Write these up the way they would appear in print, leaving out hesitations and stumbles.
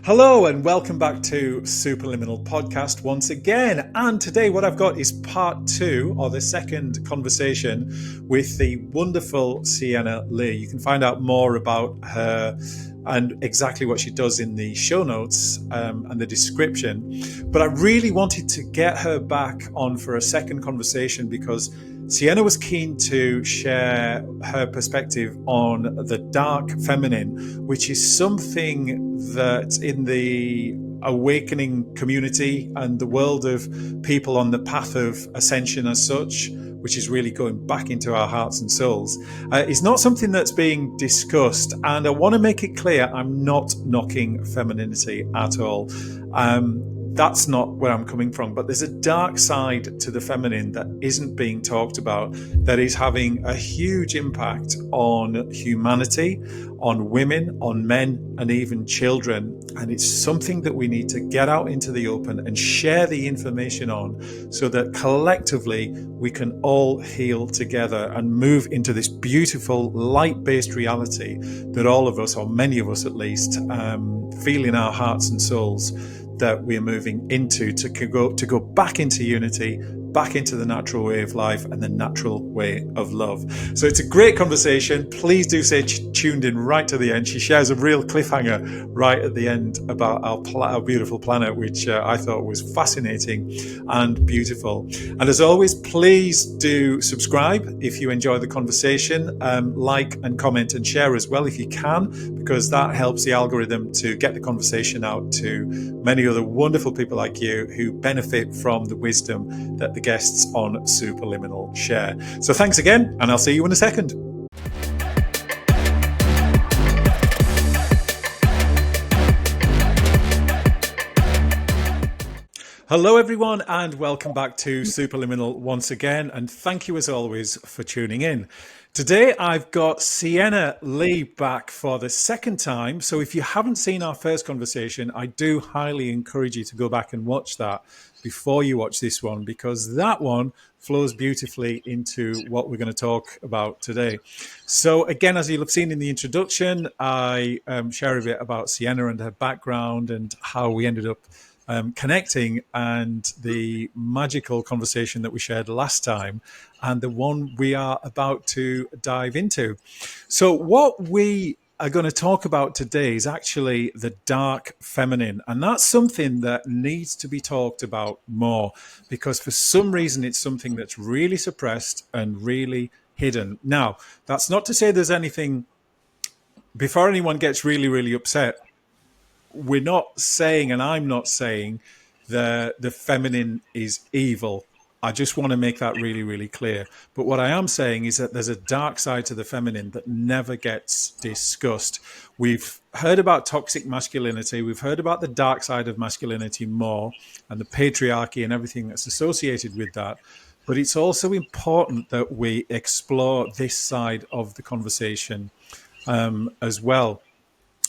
Hello and welcome back to Superliminal Podcast once again. And today what I've got is part two, or the second conversation with the wonderful Sienna Lea. You can find out more about her and exactly what she does in the show notes and the description. But I really wanted to get her back on for a second conversation because Sienna was keen to share her perspective on the dark feminine, which is something that in the awakening community and the world of people on the path of ascension as such, which is really going back into our hearts and souls, is not something that's being discussed. And I want to make it clear, I'm not knocking femininity at all. That's not where I'm coming from, but there's a dark side to the feminine that isn't being talked about, that is having a huge impact on humanity, on women, on men, and even children. And it's something that we need to get out into the open and share the information on so that collectively we can all heal together and move into this beautiful light-based reality that all of us, or many of us at least, feel in our hearts and souls that we're moving into to go back into unity, back into the natural way of life and the natural way of love. So it's a great conversation. Please do stay tuned in right to the end. She shares a real cliffhanger right at the end about our beautiful planet, which I thought was fascinating and beautiful. And as always, please do subscribe if you enjoy the conversation, like and comment and share as well if you can, because that helps the algorithm to get the conversation out to many other wonderful people like you who benefit from the wisdom that the guests on Superliminal share. So thanks again, and I'll see you in a second. Hello everyone, and welcome back to Superliminal once again, and thank you as always for tuning in. Today I've got Sienna Lea back for the second time, so if you haven't seen our first conversation, I do highly encourage you to go back and watch that before you watch this one, because that one flows beautifully into what we're going to talk about today. So again, as you'll have seen in the introduction, I share a bit about Sienna and her background and how we ended up connecting, and the magical conversation that we shared last time and the one we are about to dive into. So what we are going to talk about today is actually the dark feminine, and that's something that needs to be talked about more, because for some reason it's something that's really suppressed and really hidden. Now, that's not to say there's anything, before anyone gets really upset, we're not saying, and I'm not saying, that the feminine is evil. I just want to make that really clear. But what I am saying is that there's a dark side to the feminine that never gets discussed. We've heard about toxic masculinity. We've heard about the dark side of masculinity more, and the patriarchy and everything that's associated with that. But it's also important that we explore this side of the conversation as well.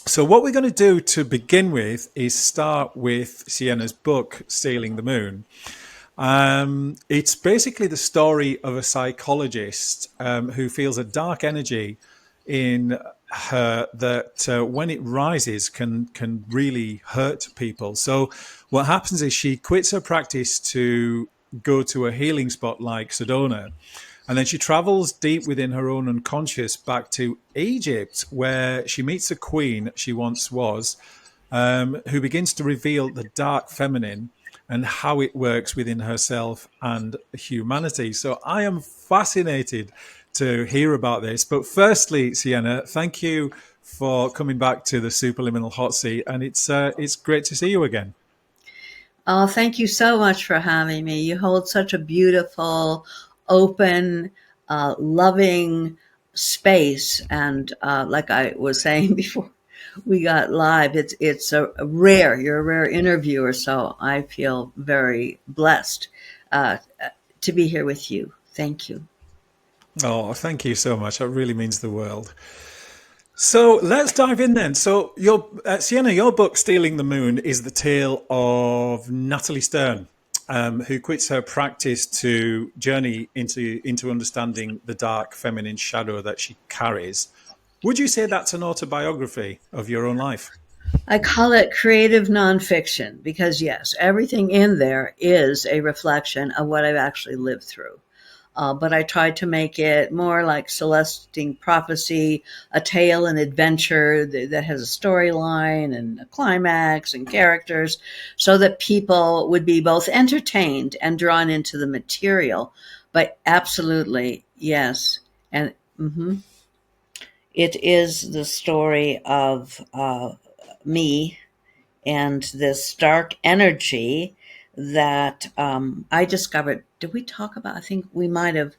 So what we're going to do to begin with is start with Sienna's book, Stealing the Moon. It's basically the story of a psychologist who feels a dark energy in her that when it rises can really hurt people. So what happens is she quits her practice to go to a healing spot like Sedona. And then she travels deep within her own unconscious back to Egypt, where she meets a queen she once was, who begins to reveal the dark feminine and how it works within herself and humanity. So I am fascinated to hear about this. But firstly, Sienna, thank you for coming back to the Superliminal Hot Seat, and it's great to see you again. Oh, thank you so much for having me. You hold such a beautiful, open, loving space. And like I was saying before we got live, it's you're a rare interviewer. So I feel very blessed to be here with you. Thank you. Oh, thank you so much. That really means the world. So let's dive in then. So Sienna, your book, Stealing the Moon, is the tale of Natalie Stern, who quits her practice to journey into understanding the dark feminine shadow that she carries. Would you say that's an autobiography of your own life? I call it creative nonfiction because, yes, everything in there is a reflection of what I've actually lived through. But I tried to make it more like Celestine Prophecy, a tale and adventure that has a storyline and a climax and characters, so that people would be both entertained and drawn into the material. But absolutely, yes. And it is the story of me and this dark energy that I discovered. Did we talk about? I think we might have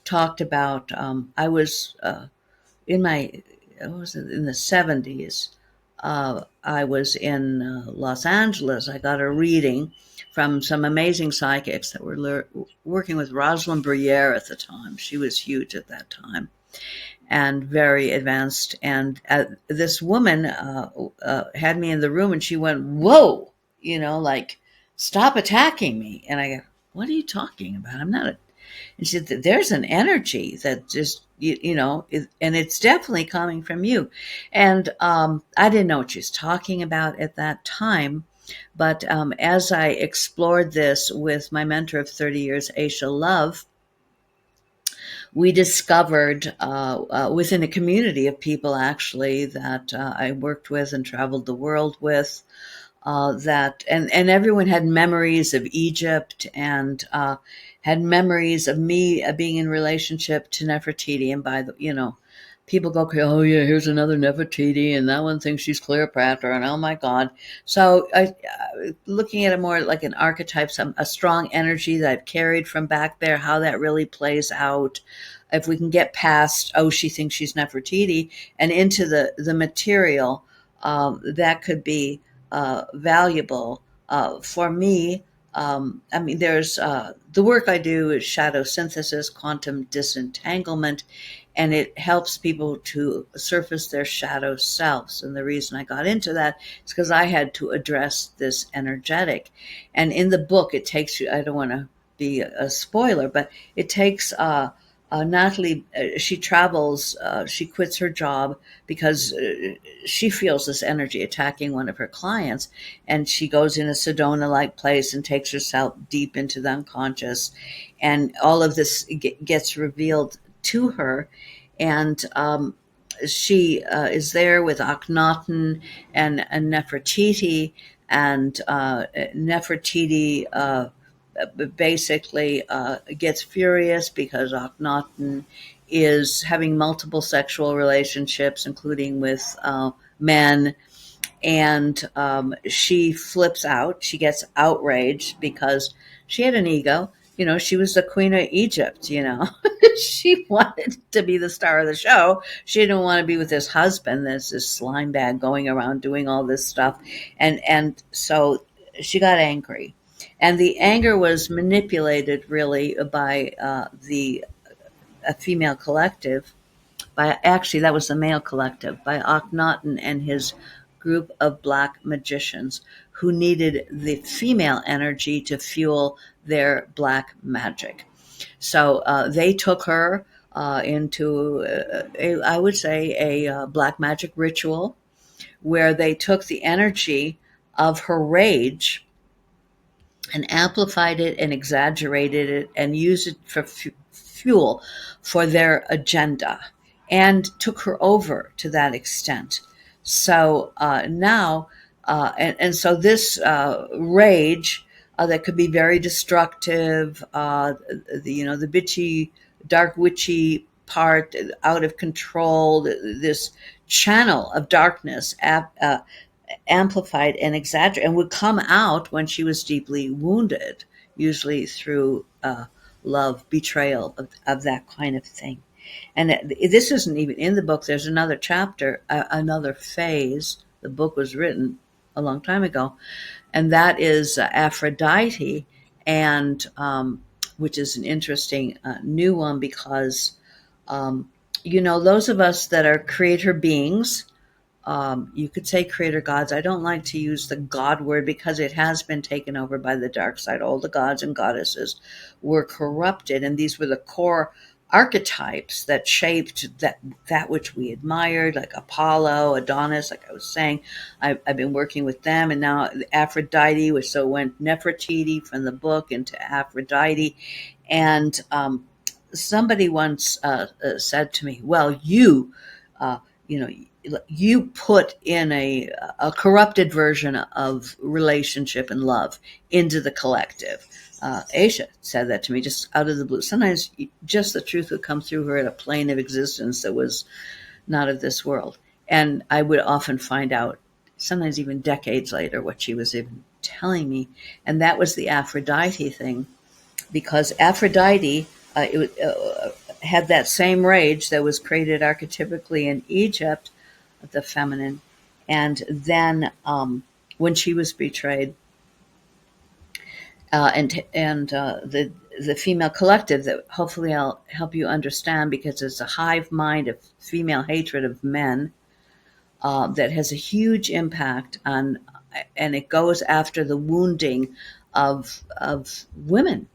talked about. I was in my, what was it, in the 70s. I was in Los Angeles. I got a reading from some amazing psychics that were working with Rosalind Bruyere at the time. She was huge at that time and very advanced. And this woman had me in the room and she went, "Whoa, like, stop attacking me." And I go, "What are you talking about? I'm not." And she said, "There's an energy that just, and it's definitely coming from you." And I didn't know what she was talking about at that time. But as I explored this with my mentor of 30 years, Aisha Love, we discovered within a community of people actually that I worked with and traveled the world with, that and everyone had memories of Egypt and had memories of me being in relationship to Nefertiti. And by the, people go, "Oh yeah, here's another Nefertiti, and that one thinks she's Cleopatra," and oh my God. So looking at it more like an archetype, a strong energy that I've carried from back there, how that really plays out. If we can get past, "Oh, she thinks she's Nefertiti," and into the material, that could be valuable for me. I mean, there's the work I do is shadow synthesis, quantum disentanglement, and it helps people to surface their shadow selves. And the reason I got into that is because I had to address this energetic. And in the book, it takes you, I don't want to be a spoiler, but it takes Natalie, she travels, she quits her job because she feels this energy attacking one of her clients. And she goes in a Sedona-like place and takes herself deep into the unconscious. And all of this gets revealed to her. And she is there with Akhenaten and Nefertiti. And Nefertiti basically gets furious because Akhenaten is having multiple sexual relationships, including with men. And she flips out. She gets outraged because she had an ego. She was the queen of Egypt, She wanted to be the star of the show. She didn't want to be with this husband that's this slime bag going around doing all this stuff. And so she got angry. And the anger was manipulated really by a female collective. Actually, that was the male collective, by Akhenaten and his group of black magicians who needed the female energy to fuel their black magic. So they took her into, I would say, a black magic ritual where they took the energy of her rage and amplified it and exaggerated it and used it for fuel for their agenda and took her over to that extent. So now, and so this rage that could be very destructive, the bitchy, dark, witchy part, out of control, this channel of darkness, amplified and exaggerated, and would come out when she was deeply wounded, usually through love, betrayal of that kind of thing. And this isn't even in the book. There's another chapter, another phase. The book was written a long time ago, and that is Aphrodite, and which is an interesting new one because, those of us that are creator beings, you could say creator gods. I don't like to use the God word because it has been taken over by the dark side. All the gods and goddesses were corrupted, and these were the core archetypes that shaped that which we admired, like Apollo, Adonis, like I was saying. I've been working with them, and now Aphrodite, which so went Nefertiti from the book into Aphrodite. And somebody once said to me, well, uh, you know, you put in a corrupted version of relationship and love into the collective. Aisha said that to me just out of the blue. Sometimes just the truth would come through her at a plane of existence that was not of this world. And I would often find out, sometimes even decades later, what she was even telling me. And that was the Aphrodite thing, because Aphrodite had that same rage that was created archetypically in Egypt, the feminine. And then when she was betrayed, the female collective, that hopefully I'll help you understand, because it's a hive mind of female hatred of men that has a huge impact on, and it goes after the wounding of women.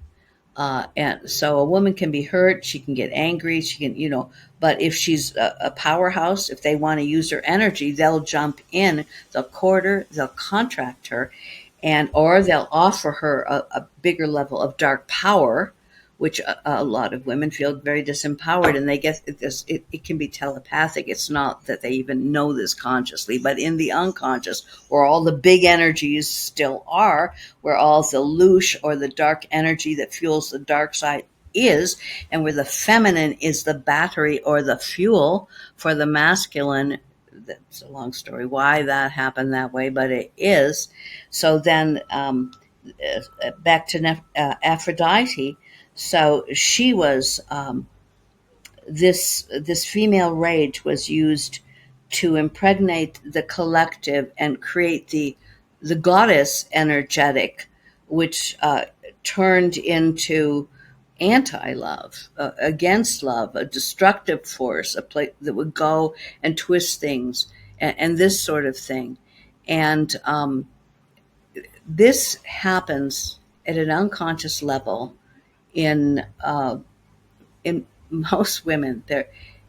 And so a woman can be hurt, she can get angry, she can, but if she's a powerhouse, if they want to use her energy, they'll jump in, they'll court her, they'll contract her, or they'll offer her a bigger level of dark power, which a lot of women feel very disempowered, and they get this. It can be telepathic. It's not that they even know this consciously, but in the unconscious, where all the big energies still are, where all the louche or the dark energy that fuels the dark side is, and where the feminine is the battery or the fuel for the masculine. That's a long story why that happened that way, but it is. So then back to Aphrodite. So she was, this female rage was used to impregnate the collective and create the goddess energetic, which turned into anti-love, against love, a destructive force, a place that would go and twist things, and this sort of thing. And this happens at an unconscious level in most women.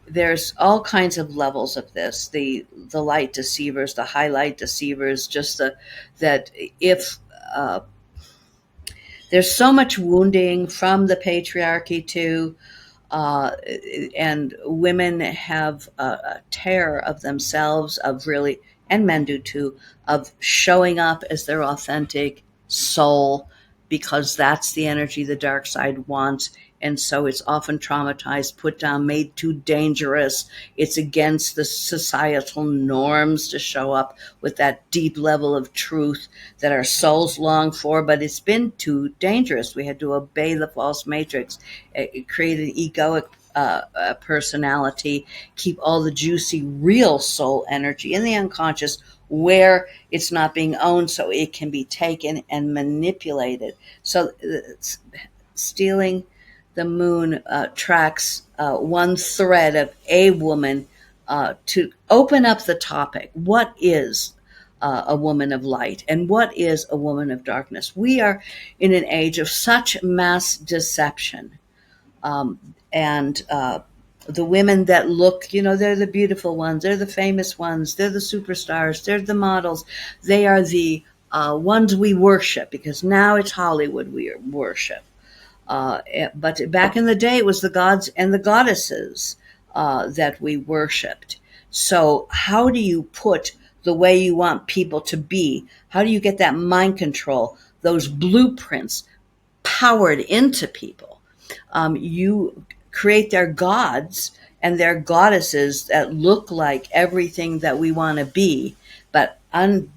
There's all kinds of levels of this. The light deceivers, the highlight deceivers, just that if there's so much wounding from the patriarchy too, and women have a terror of themselves, of really, and men do too, of showing up as their authentic soul, because that's the energy the dark side wants. And so it's often traumatized, put down, made too dangerous. It's against the societal norms to show up with that deep level of truth that our souls long for, but it's been too dangerous. We had to obey the false matrix. It created an egoic personality, keep all the juicy, real soul energy in the unconscious where it's not being owned, so it can be taken and manipulated. So stealing the moon tracks one thread of a woman to open up the topic. What is a woman of light, and what is a woman of darkness? We are in an age of such mass deception. And the women that look, they're the beautiful ones, they're the famous ones, they're the superstars, they're the models, they are the ones we worship, because now it's Hollywood we worship. But back in the day, it was the gods and the goddesses that we worshipped. So how do you put the way you want people to be? How do you get that mind control, those blueprints powered into people? You create their gods and their goddesses that look like everything that we want to be, but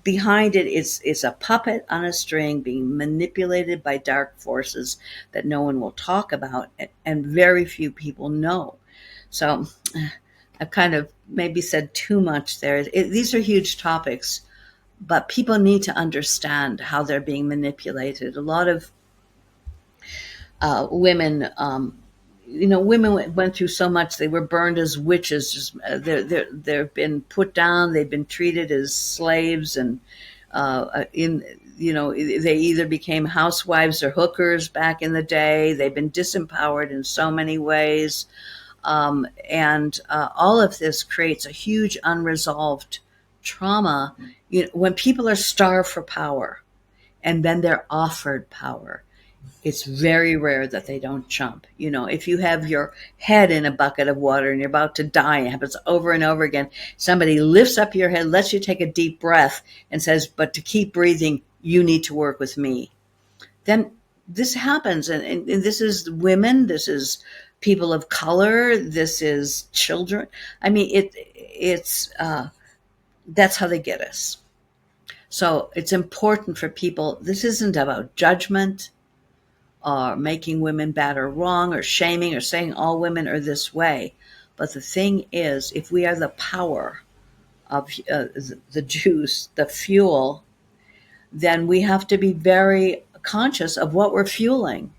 behind it, it's a puppet on a string being manipulated by dark forces that no one will talk about, and very few people know. So I've kind of maybe said too much there. These are huge topics, but people need to understand how they're being manipulated. A lot of women, women went through so much. They were burned as witches. They've been put down. They've been treated as slaves, and they either became housewives or hookers back in the day. They've been disempowered in so many ways. And all of this creates a huge unresolved trauma. When people are starved for power and then they're offered power, it's very rare that they don't jump. If you have your head in a bucket of water and you're about to die, it happens over and over again. Somebody lifts up your head, lets you take a deep breath, and says, but to keep breathing, you need to work with me. Then this happens. And this is women, this is people of color, this is children. I mean, it's that's how they get us. So it's important for people. This isn't about judgment or making women bad or wrong or shaming or saying all women are this way. But the thing is, if we are the power of the juice, the fuel, then we have to be very conscious of what we're fueling.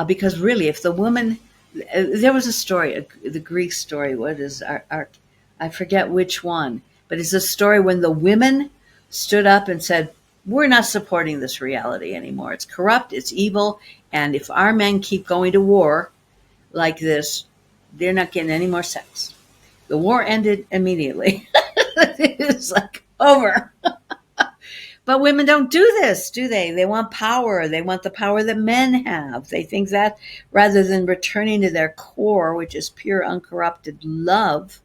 Because really, if the woman, there was a story, the Greek story, what is I forget which one, but it's a story when the women stood up and said, we're not supporting this reality anymore. It's corrupt, it's evil, and if our men keep going to war like this, they're not getting any more sex. The war ended immediately. It's like over. But women don't do this, do they? They want power. They want the power that men have. They think that rather than returning to their core, which is pure, uncorrupted love,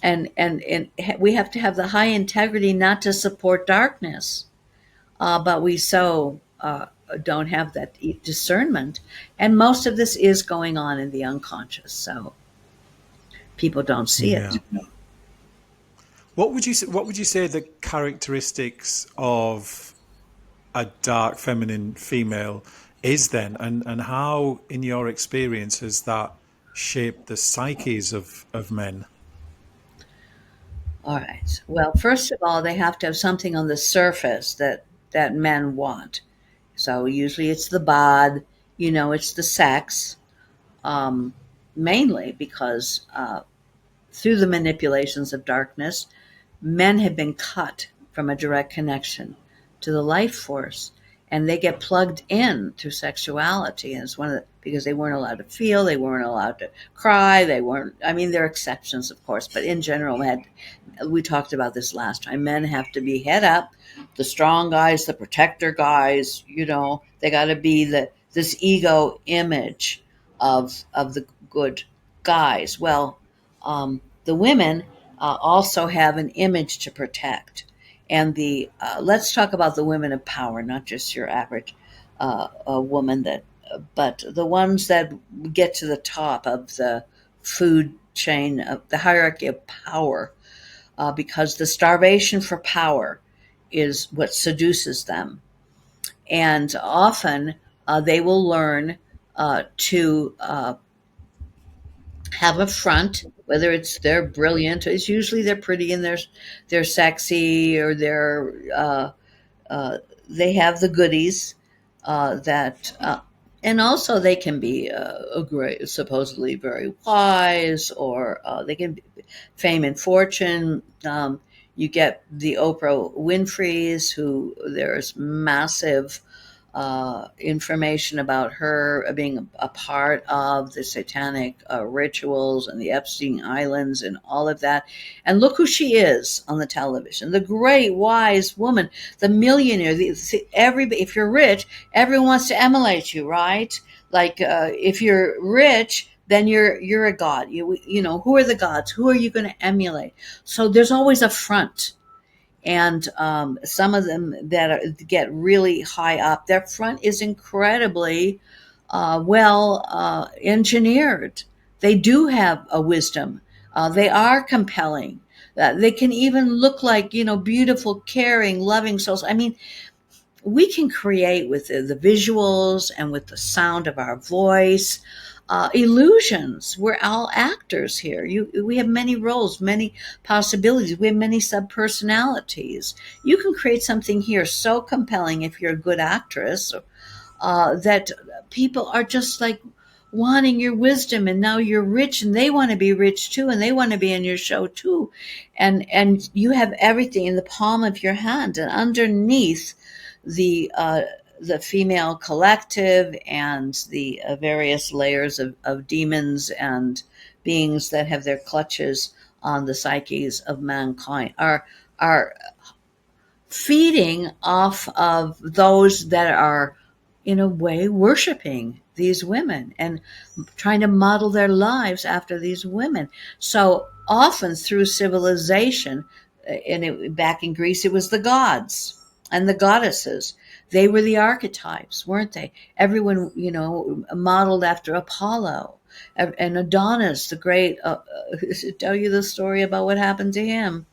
and we have to have the high integrity not to support darkness. But we don't have that discernment. And most of this is going on in the unconscious. So people don't see it. What would you say the characteristics of a dark feminine female is then, and how, in your experience, has that shaped the psyches of men? All right. Well, first of all, they have to have something on the surface that men want. So usually it's the bod, it's the sex, mainly because through the manipulations of darkness, men have been cut from a direct connection to the life force, and they get plugged in through sexuality. And it's because they weren't allowed to feel, they weren't allowed to cry, there are exceptions, of course, but in general, we talked about this last time, men have to be head up, the strong guys, the protector guys, they got to be this ego image of the good guys. Well, the women also have an image to protect. And let's talk about the women of power, not just your average woman, but the ones that get to the top of the food chain, of the hierarchy of power, because the starvation for power is what seduces them. And often they will learn to have a front, whether they're brilliant, it's usually they're pretty and they're sexy, or they have the goodies and also they can be supposedly very wise, or they can be fame and fortune. You get the Oprah Winfrey's, who there's massive information about her being a part of the satanic rituals and the Epstein Islands and all of that. And look who she is on the television, the great wise woman, the millionaire. If you're rich, everyone wants to emulate you, right? Like if you're rich, then you're a god. Who are the gods? Who are you going to emulate? So there's always a front. And some of them that get really high up, their front is incredibly well engineered. They do have a wisdom. They are compelling. They can even look like, beautiful, caring, loving souls. I mean, we can create with the visuals and with the sound of our voice. Illusions. We're all actors here. We have many roles, many possibilities. We have many subpersonalities. You can create something here so compelling if you're a good actress that people are just like, wanting your wisdom, and now you're rich and they want to be rich too, and they want to be in your show too. And you have everything in the palm of your hand, and underneath the female collective and the various layers of demons and beings that have their clutches on the psyches of mankind are feeding off of those that are, in a way, worshiping these women and trying to model their lives after these women. So often through civilization, back in Greece, it was the gods and the goddesses. They were the archetypes, weren't they? Everyone, modeled after Apollo and Adonis, the great. Tell you the story about what happened to him.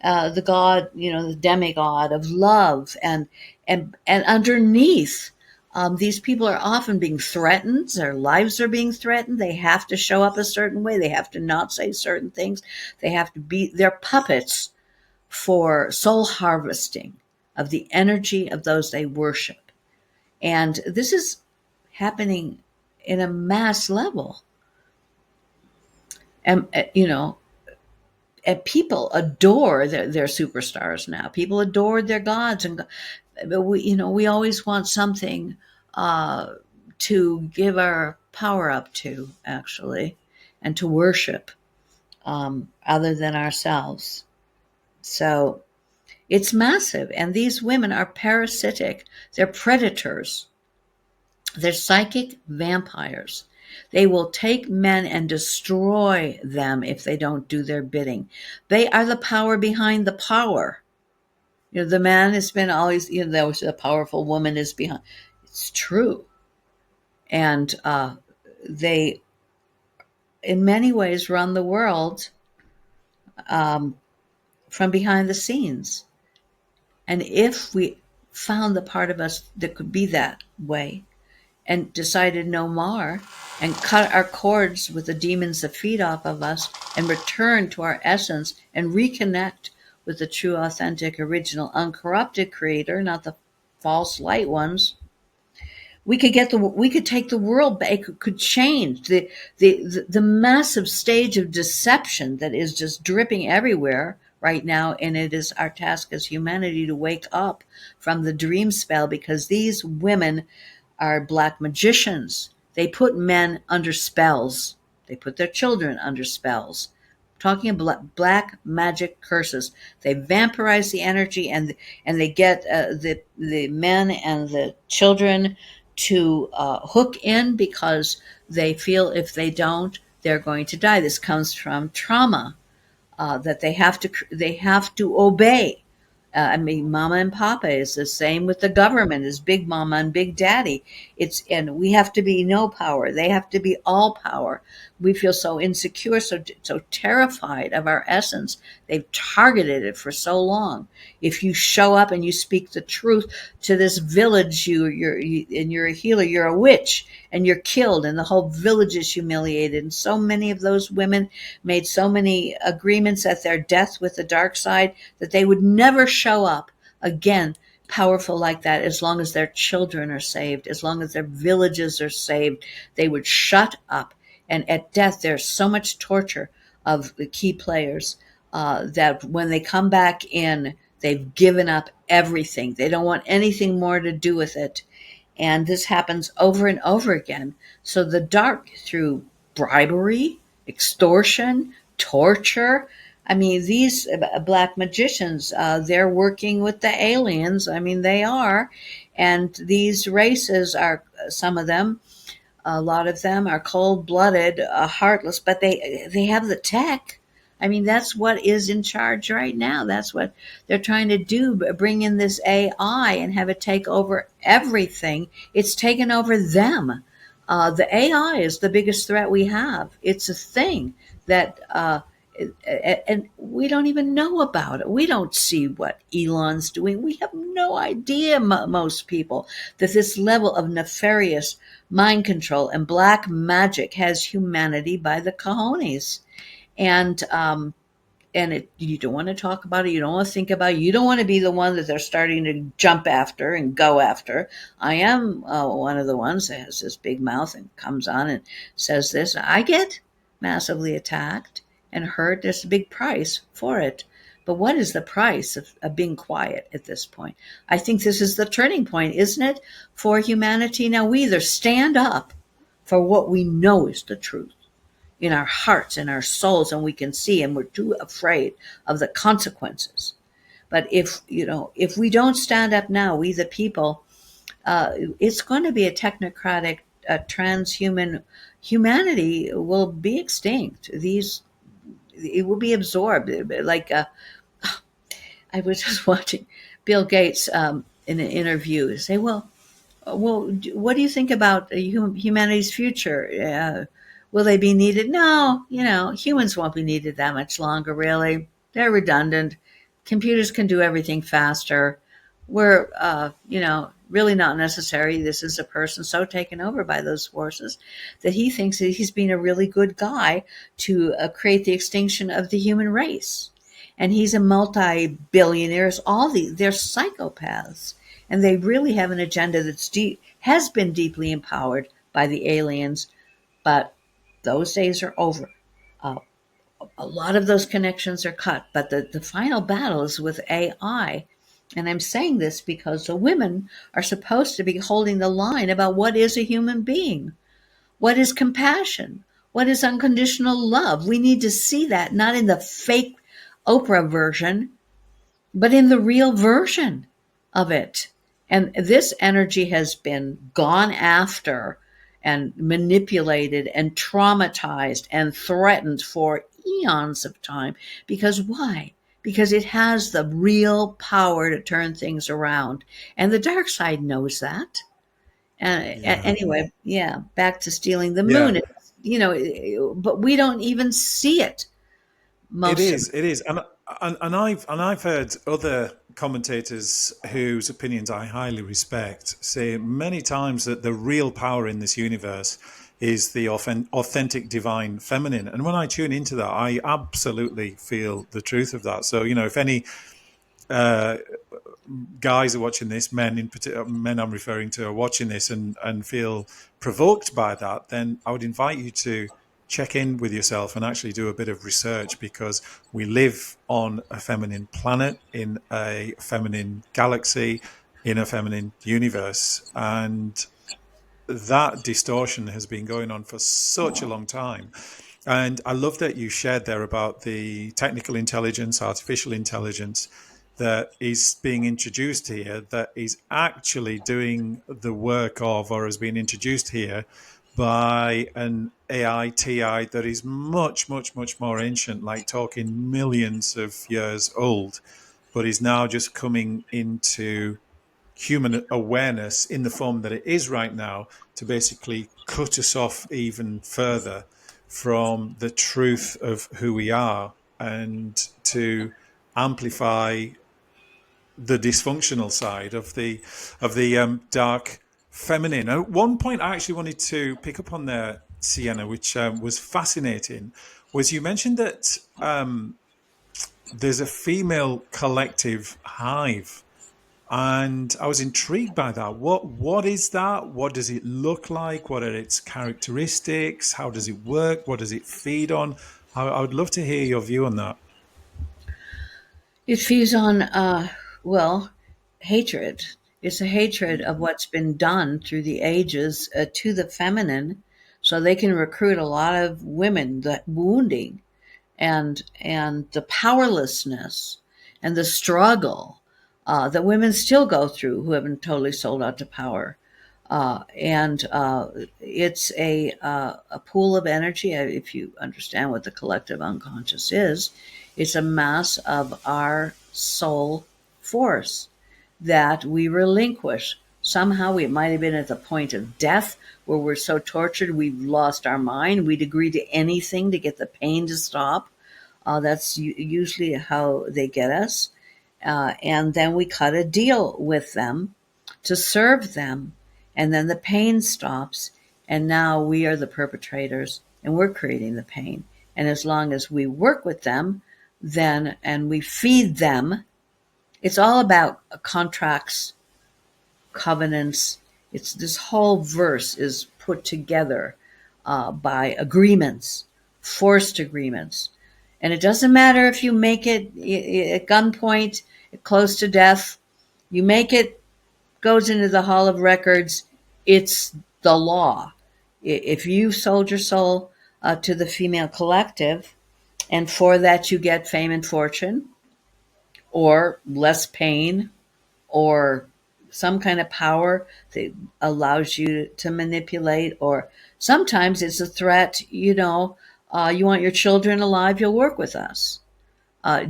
The god, the demigod of love, and underneath, these people are often being threatened. Their lives are being threatened. They have to show up a certain way. They have to not say certain things. They have to be. They're puppets for soul harvesting of the energy of those they worship, and this is happening in a mass level. And and people adore their superstars now. People adore their gods, and we always want something to give our power up to, actually, and to worship other than ourselves. So it's massive, and these women are parasitic. They're predators. They're psychic vampires. They will take men and destroy them if they don't do their bidding. They are the power behind the power. The man has been always, the powerful woman is behind. It's true. And they, in many ways, run the world from behind the scenes. And if we found the part of us that could be that way, and decided no more, and cut our cords with the demons that feed off of us, and return to our essence and reconnect with the true, authentic, original, uncorrupted creator, not the false light ones, we could take the world back. It could change the massive stage of deception that is just dripping everywhere right now. And it is our task as humanity to wake up from the dream spell, because these women are black magicians. They put men under spells. They put their children under spells. Talking about black magic curses. They vampirize the energy, and they get the men and the children to hook in, because they feel if they don't, they're going to die. This comes from trauma that they have to obey. Mama and Papa is the same with the government, is Big Mama and Big Daddy. And we have to be no power. They have to be all power. We feel so insecure, so terrified of our essence. They've targeted it for so long. If you show up and you speak the truth to this village, you're a healer, you're a witch, and you're killed, and the whole village is humiliated. And so many of those women made so many agreements at their death with the dark side that they would never show up again powerful like that as long as their children are saved, as long as their villages are saved. They would shut up. And at death, there's so much torture of the key players that when they come back in, they've given up everything. They don't want anything more to do with it. And this happens over and over again. So the dark, through bribery, extortion, torture. These black magicians, they're working with the aliens. They are. And these races are, some of them, a lot of them are cold-blooded, heartless, but they have the tech. That's what is in charge right now. That's what they're trying to do, bring in this AI and have it take over everything. It's taken over them. The AI is the biggest threat we have. It's a thing that, and we don't even know about it. We don't see what Elon's doing. We have no idea, most people, that this level of nefarious mind control and black magic has humanity by the cojones. And and you don't want to talk about it. You don't want to think about it. You don't want to be the one that they're starting to jump after and go after. I am one of the ones that has this big mouth and comes on and says this. I get massively attacked and hurt. There's a big price for it. But what is the price of being quiet at this point? I think this is the turning point, isn't it, for humanity? Now we either stand up for what we know is the truth in our hearts and our souls, and we can see, and we're too afraid of the consequences. But if we don't stand up now, we the people, it's going to be a technocratic, transhuman humanity will be extinct. It will be absorbed. Like I was just watching Bill Gates in an interview say, well, what do you think about humanity's future? Will they be needed? No, humans won't be needed that much longer, really. They're redundant. Computers can do everything faster. We're, really not necessary. This is a person so taken over by those forces that he thinks that he's been a really good guy to create the extinction of the human race. And he's a multi-billionaire. They're psychopaths. And they really have an agenda has been deeply empowered by the aliens, but those days are over. A lot of those connections are cut, but the final battle is with AI. And I'm saying this because the women are supposed to be holding the line about what is a human being, what is compassion, what is unconditional love. We need to see that, not in the fake Oprah version, but in the real version of it. And this energy has been gone after and manipulated and traumatized and threatened for eons of time. Because why? Because it has the real power to turn things around. And the dark side knows that. Anyway, back to stealing the moon. But we don't even see it. It is, and I've heard other commentators whose opinions I highly respect say many times that the real power in this universe is the authentic divine feminine. And when I tune into that, I absolutely feel the truth of that. So, if any guys are watching this, men in particular, men I'm referring to, are watching this and feel provoked by that, then I would invite you to check in with yourself and actually do a bit of research, because we live on a feminine planet, in a feminine galaxy, in a feminine universe. And that distortion has been going on for such a long time. And I love that you shared there about the technical intelligence, artificial intelligence that is being introduced here, that is actually doing the work of, or has been introduced here by an AI TI that is much, much, much more ancient, like talking millions of years old, but is now just coming into human awareness in the form that it is right now, to basically cut us off even further from the truth of who we are, and to amplify the dysfunctional side of the dark feminine. At one point, I actually wanted to pick up on there, Sienna, which was fascinating, was you mentioned that there's a female collective hive. And I was intrigued by that. What is that? What does it look like? What are its characteristics? How does it work? What does it feed on? I would love to hear your view on that. It feeds on, hatred. It's a hatred of what's been done through the ages to the feminine, so they can recruit a lot of women. The wounding and the powerlessness and the struggle that women still go through who have been totally sold out to power. And it's a pool of energy. If you understand what the collective unconscious is, it's a mass of our soul force that we relinquish. Somehow it might have been at the point of death, where we're so tortured we've lost our mind. We'd agree to anything to get the pain to stop. That's usually how they get us. And then we cut a deal with them to serve them. And then the pain stops. And now we are the perpetrators, and we're creating the pain. And as long as we work with them, then, and we feed them. It's all about contracts, covenants. It's this whole verse is put together by agreements, forced agreements. And it doesn't matter if you make it at gunpoint, close to death, you make it, goes into the Hall of Records, it's the law. If you sold your soul to the female collective, and for that you get fame and fortune, or less pain, or some kind of power that allows you to manipulate, or sometimes it's a threat, you want your children alive, you'll work with us.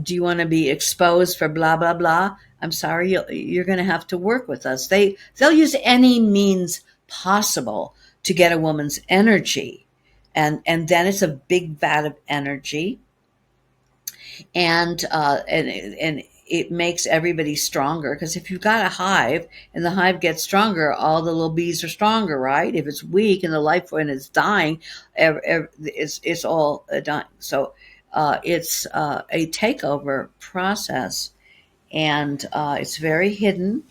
Do you want to be exposed for blah, blah, blah? I'm sorry, you're going to have to work with us. They'll use any means possible to get a woman's energy. And then it's a big vat of energy. And it makes everybody stronger, because if you've got a hive and the hive gets stronger, all the little bees are stronger, right? If it's weak and the life when it's dying, it's all dying. So it's a takeover process, and it's very hidden.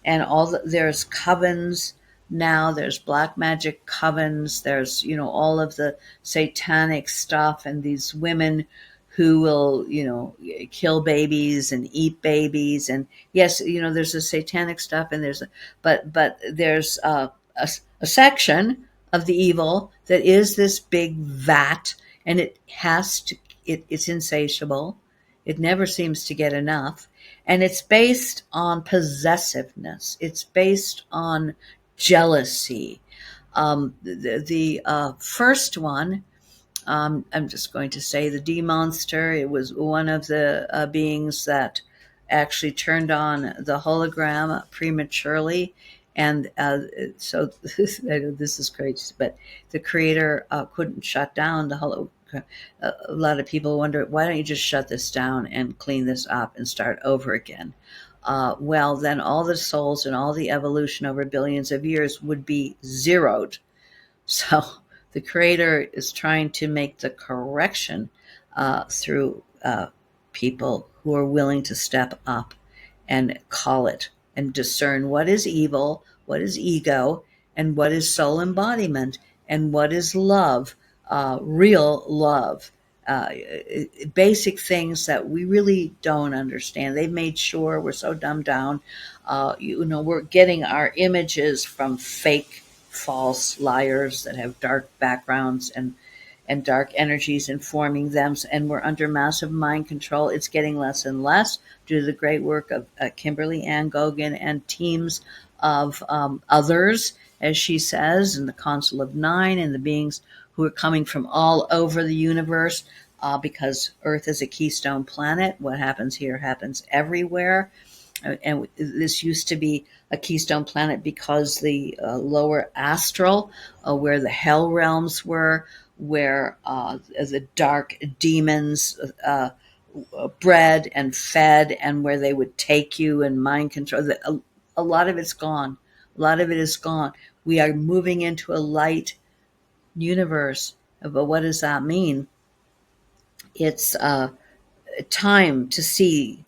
And there's covens now. There's black magic covens. There's all of the satanic stuff, and these women who will kill babies and eat babies. And yes, there's the satanic stuff, and but there's a section of the evil that is this big vat, and it's insatiable. It never seems to get enough. And it's based on possessiveness. It's based on jealousy. The first one, I'm just going to say the D monster. It was one of the beings that actually turned on the hologram prematurely. And so this is crazy, but the creator couldn't shut down the hologram. A lot of people wonder, why don't you just shut this down and clean this up and start over again? Well, then all the souls and all the evolution over billions of years would be zeroed. So the creator is trying to make the correction through people who are willing to step up and call it and discern what is evil, what is ego, and what is soul embodiment, and what is love. Real love, basic things that we really don't understand. They've made sure we're so dumbed down. We're getting our images from fake, false liars that have dark backgrounds and dark energies informing them, and we're under massive mind control. It's getting less and less due to the great work of Kimberly Ann Gogan and teams of others, as she says, and the Council of Nine, and the beings who are coming from all over the universe, because Earth is a keystone planet. What happens here happens everywhere. And this used to be a keystone planet because the lower astral, where the hell realms were, where the dark demons bred and fed, and where they would take you and mind control. A lot of it's gone. A lot of it is gone. We are moving into a light universe. But what does that mean? It's time to see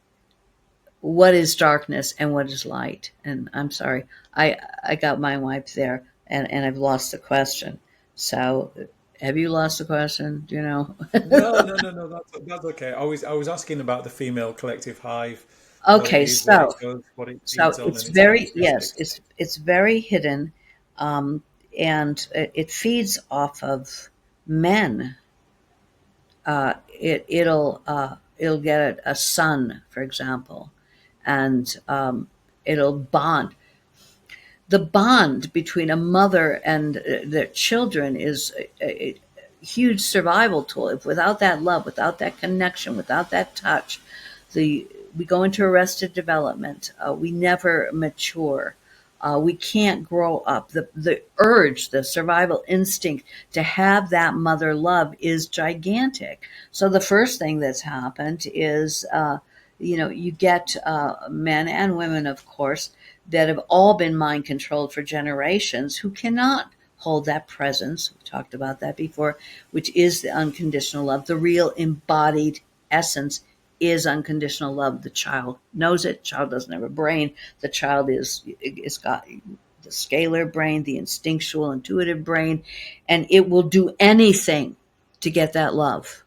what is darkness and what is light. And I'm sorry, I got my wife there, and I've lost the question. So have you lost the question? Do you know? No. That's okay. I was asking about the female collective hive. What it Okay, is, what it does, what it feeds on, it's and its very, yes, characteristics. it's very hidden, and it feeds off of men. It'll get a son, for example, and it'll bond. The bond between a mother and their children is a huge survival tool. If without that love, without that connection, without that touch, we go into arrested development. We never mature. We can't grow up. The urge, the survival instinct to have that mother love is gigantic. So the first thing that's happened is, you get men and women, of course, that have all been mind controlled for generations, who cannot hold that presence. We talked about that before, which is the unconditional love, the real embodied essence is unconditional love. The child knows it. The child doesn't have a brain. The child is got the scalar brain, the instinctual, intuitive brain, and it will do anything to get that love.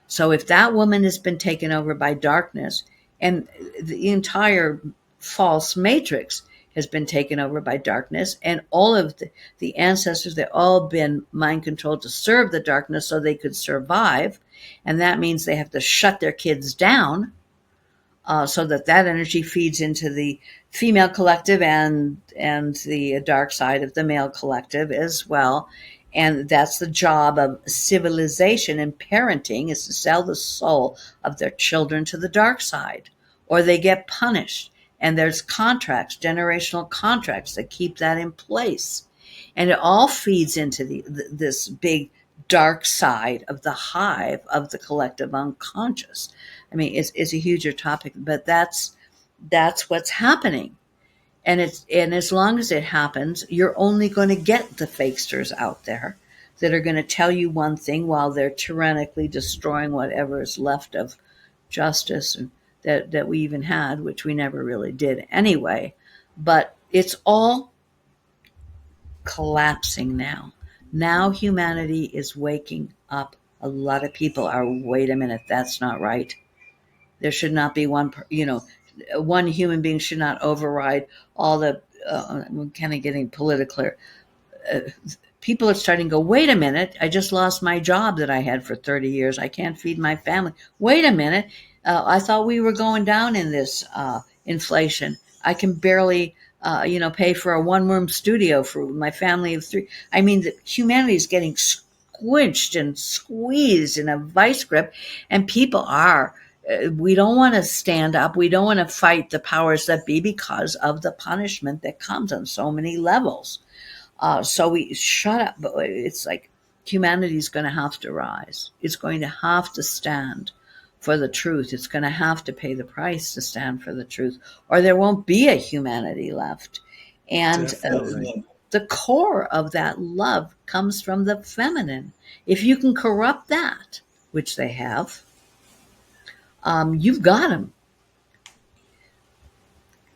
So if that woman has been taken over by darkness, and the entire false matrix has been taken over by darkness, and all of the ancestors, they've all been mind controlled to serve the darkness so they could survive. And that means they have to shut their kids down, so that energy feeds into the female collective and the dark side of the male collective as well. And that's the job of civilization and parenting, is to sell the soul of their children to the dark side, or they get punished. And there's contracts, generational contracts, that keep that in place. And it all feeds into this big dark side of the hive of the collective unconscious. I mean, it's a huger topic, but that's what's happening. And as long as it happens, you're only going to get the fakesters out there that are going to tell you one thing while they're tyrannically destroying whatever is left of justice and that we even had, which we never really did anyway. But it's all collapsing now. Now humanity is waking up. A lot of people are, wait a minute, that's not right. There should not be one human being should not override all the, I'm kind of getting political here. People are starting to go, wait a minute, I just lost my job that I had for 30 years. I can't feed my family. Wait a minute, I thought we were going down in this inflation. I can barely, pay for a one-room studio for my family of 3. I mean, humanity is getting squinched and squeezed in a vice grip, and people are. We don't want to stand up. We don't want to fight the powers that be because of the punishment that comes on so many levels. So we shut up. But it's like humanity is going to have to rise. It's going to have to stand for the truth. It's going to have to pay the price to stand for the truth, or there won't be a humanity left. And the core of that love comes from the feminine. If you can corrupt that, which they have, you've got them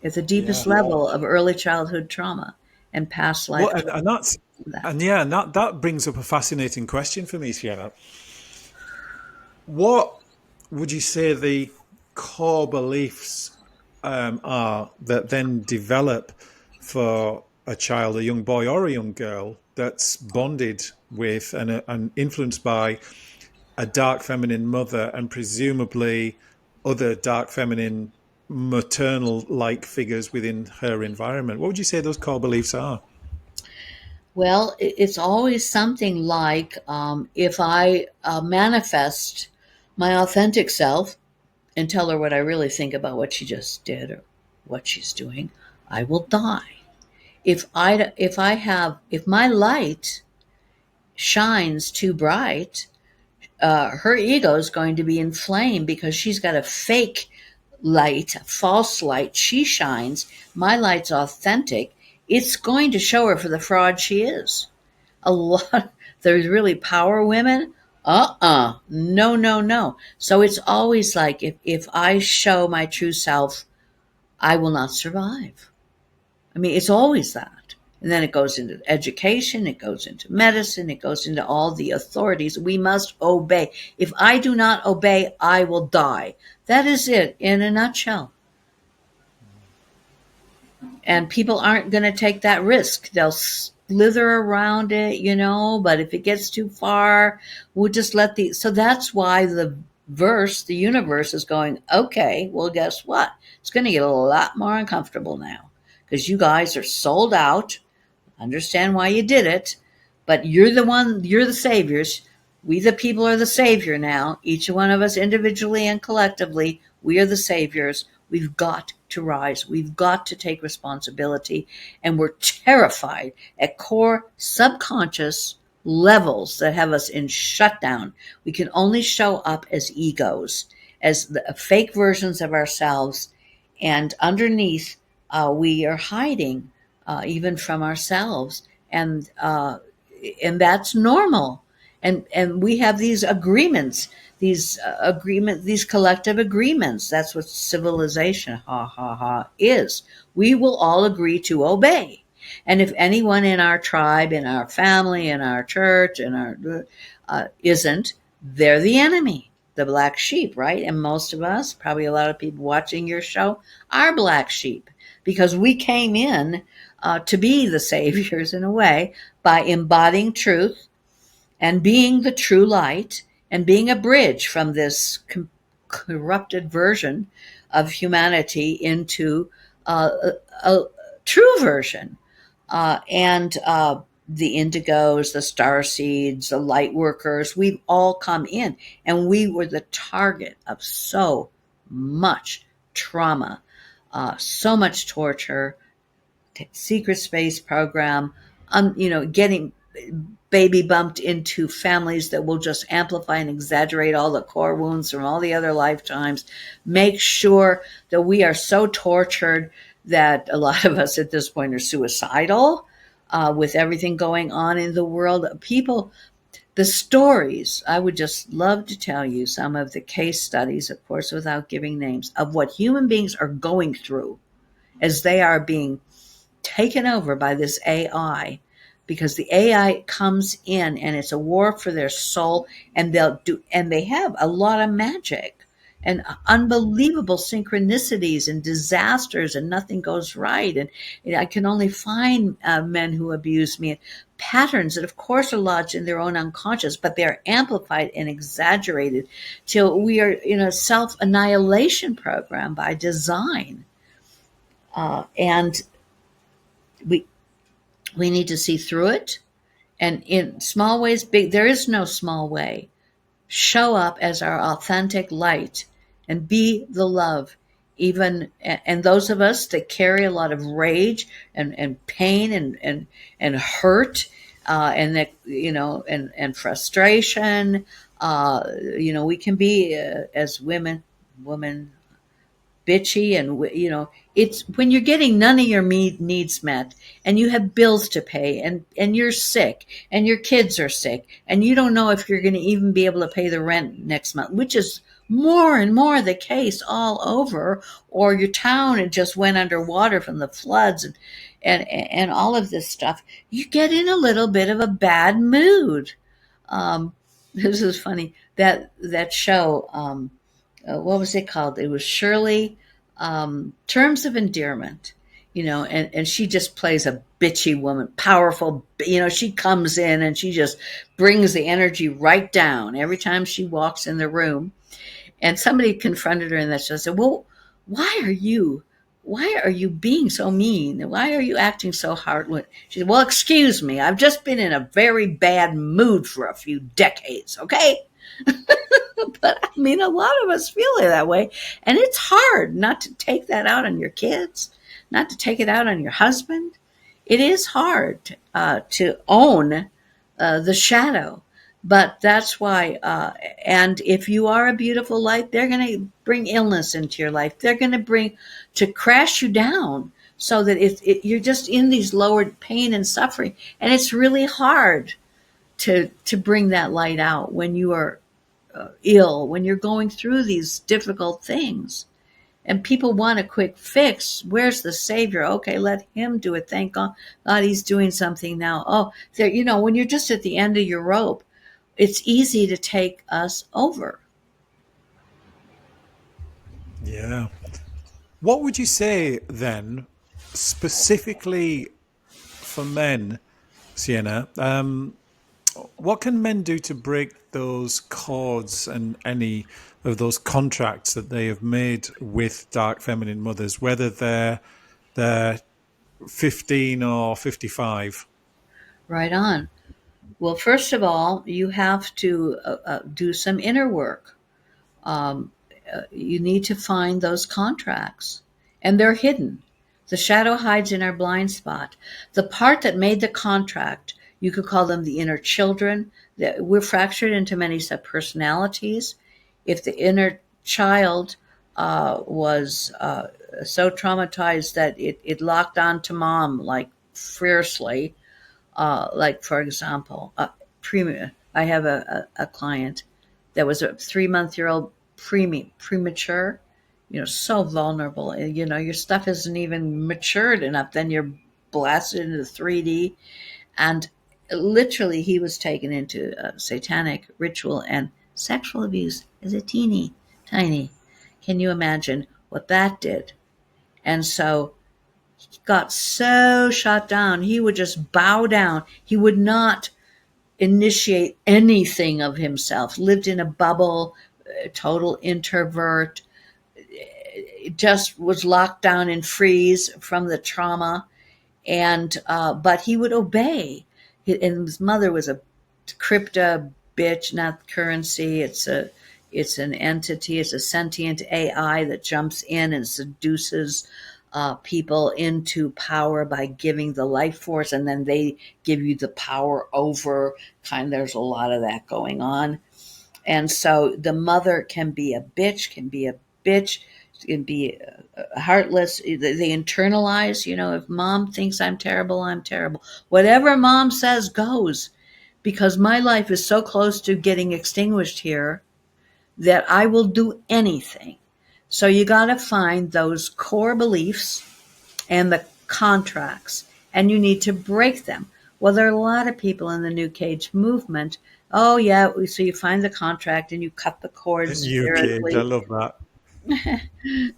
at the deepest level of early childhood trauma and past life. Well, that brings up a fascinating question for me, Sienna. What would you say the core beliefs are that then develop for a child, a young boy or a young girl, that's bonded with and influenced by a dark feminine mother and presumably other dark feminine maternal-like figures within her environment? What would you say those core beliefs are? Well, it's always something like, if I manifest my authentic self and tell her what I really think about what she just did or what she's doing, I will die. If my light shines too bright, her ego is going to be inflamed because she's got a fake light, a false light. She shines. My light's authentic. It's going to show her for the fraud she is. There's really power women. No. So it's always like, if I show my true self, I will not survive. I mean, it's always that. And then it goes into education, it goes into medicine, it goes into all the authorities. We must obey. If I do not obey, I will die. That is it in a nutshell. And people aren't going to take that risk. They'll slither around it, but if it gets too far, we'll just so that's why the universe is going, okay, well, guess what? It's going to get a lot more uncomfortable now because you guys are sold out. Understand why you did it, but you're the saviors. We, the people, are the savior now. Each one of us individually and collectively, we are the saviors. We've got to rise. We've got to take responsibility. And we're terrified at core subconscious levels that have us in shutdown. We can only show up as egos, as the fake versions of ourselves. And underneath, we are hiding even from ourselves. And that's normal. And we have these agreements, these collective agreements. That's what civilization, is. We will all agree to obey. And if anyone in our tribe, in our family, in our church, in our isn't, they're the enemy, the black sheep, right? And most of us, probably a lot of people watching your show, are black sheep because we came in to be the saviors in a way by embodying truth and being the true light and being a bridge from this corrupted version of humanity into a true version. And the indigos, the star seeds, the light workers, we've all come in, and we were the target of so much trauma, so much torture, secret space program, getting baby bumped into families that will just amplify and exaggerate all the core wounds from all the other lifetimes, make sure that we are so tortured that a lot of us at this point are suicidal with everything going on in the world. People, the stories, I would just love to tell you some of the case studies, of course, without giving names, of what human beings are going through as they are being taken over by this AI, because the AI comes in and it's a war for their soul, and they have a lot of magic and unbelievable synchronicities and disasters, and nothing goes right. And I can only find men who abuse me, patterns that of course are lodged in their own unconscious, but they're amplified and exaggerated till we are in a self-annihilation program by design. And we need to see through it, and in small ways, big, there is no small way. Show up as our authentic light and be the love. And those of us that carry a lot of rage and pain and hurt, and that, and frustration, we can be as women bitchy, and it's when you're getting none of your needs met, and you have bills to pay, and you're sick, and your kids are sick, and you don't know if you're going to even be able to pay the rent next month, which is more and more the case all over, or your town had just went underwater from the floods, and all of this stuff. You get in a little bit of a bad mood. This is funny, that show, what was it called? It was Shirley, Terms of Endearment, and she just plays a bitchy woman, powerful, she comes in and she just brings the energy right down every time she walks in the room. And somebody confronted her in that show, said, well, why are you being so mean? Why are you acting so hard? She said, well, excuse me, I've just been in a very bad mood for a few decades, okay? But a lot of us feel that way, and it's hard not to take that out on your kids, not to take it out on your husband. It is hard to own the shadow, but that's why. And if you are a beautiful light, they're going to bring illness into your life. They're going to bring to crash you down, so that you're just in these lowered pain and suffering, and it's really hard to bring that light out when you are ill, when you're going through these difficult things, and people want a quick fix. Where's the savior? Okay, let him do it. Thank God he's doing something now. Oh, when you're just at the end of your rope, it's easy to take us over. Yeah. What would you say then, specifically for men, Sienna? What can men do to break those cords and any of those contracts that they have made with dark feminine mothers, whether they're 15 or 55? Right on. Well, first of all, you have to do some inner work. You need to find those contracts, and they're hidden. The shadow hides in our blind spot. The part that made the contract, you could call them the inner children. We're fractured into many subpersonalities. If the inner child was so traumatized that it locked on to mom, like fiercely, like for example, I have a client There was a 3-month-old premature, so vulnerable. Your stuff isn't even matured enough. Then you're blasted into 3D. And literally, he was taken into a satanic ritual and sexual abuse as a tiny. Can you imagine what that did? And so he got so shut down, he would just bow down. He would not initiate anything of himself, lived in a bubble, total introvert, just was locked down and freeze from the trauma. And but he would obey. And his mother was a crypto bitch, not currency. It's an entity. It's a sentient AI that jumps in and seduces people into power by giving the life force, and then they give you the power over. There's a lot of that going on. And so the mother can be a bitch, can be heartless. They internalize, if mom thinks I'm terrible, I'm terrible. Whatever mom says goes, because my life is so close to getting extinguished here that I will do anything. So you got to find those core beliefs and the contracts, and you need to break them. Well, there are a lot of people in the New Cage movement. Oh, yeah. So you find the contract and you cut the cords New Cage, I spiritually. love that.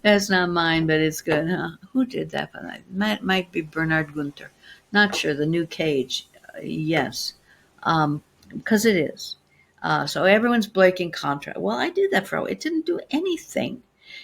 That's not mine, but it's good, huh? Who did that? Might be Bernard Gunther. Not sure. The New Cage. Yes. Because it is. So everyone's breaking contract. Well, I did that for a while. It didn't do anything.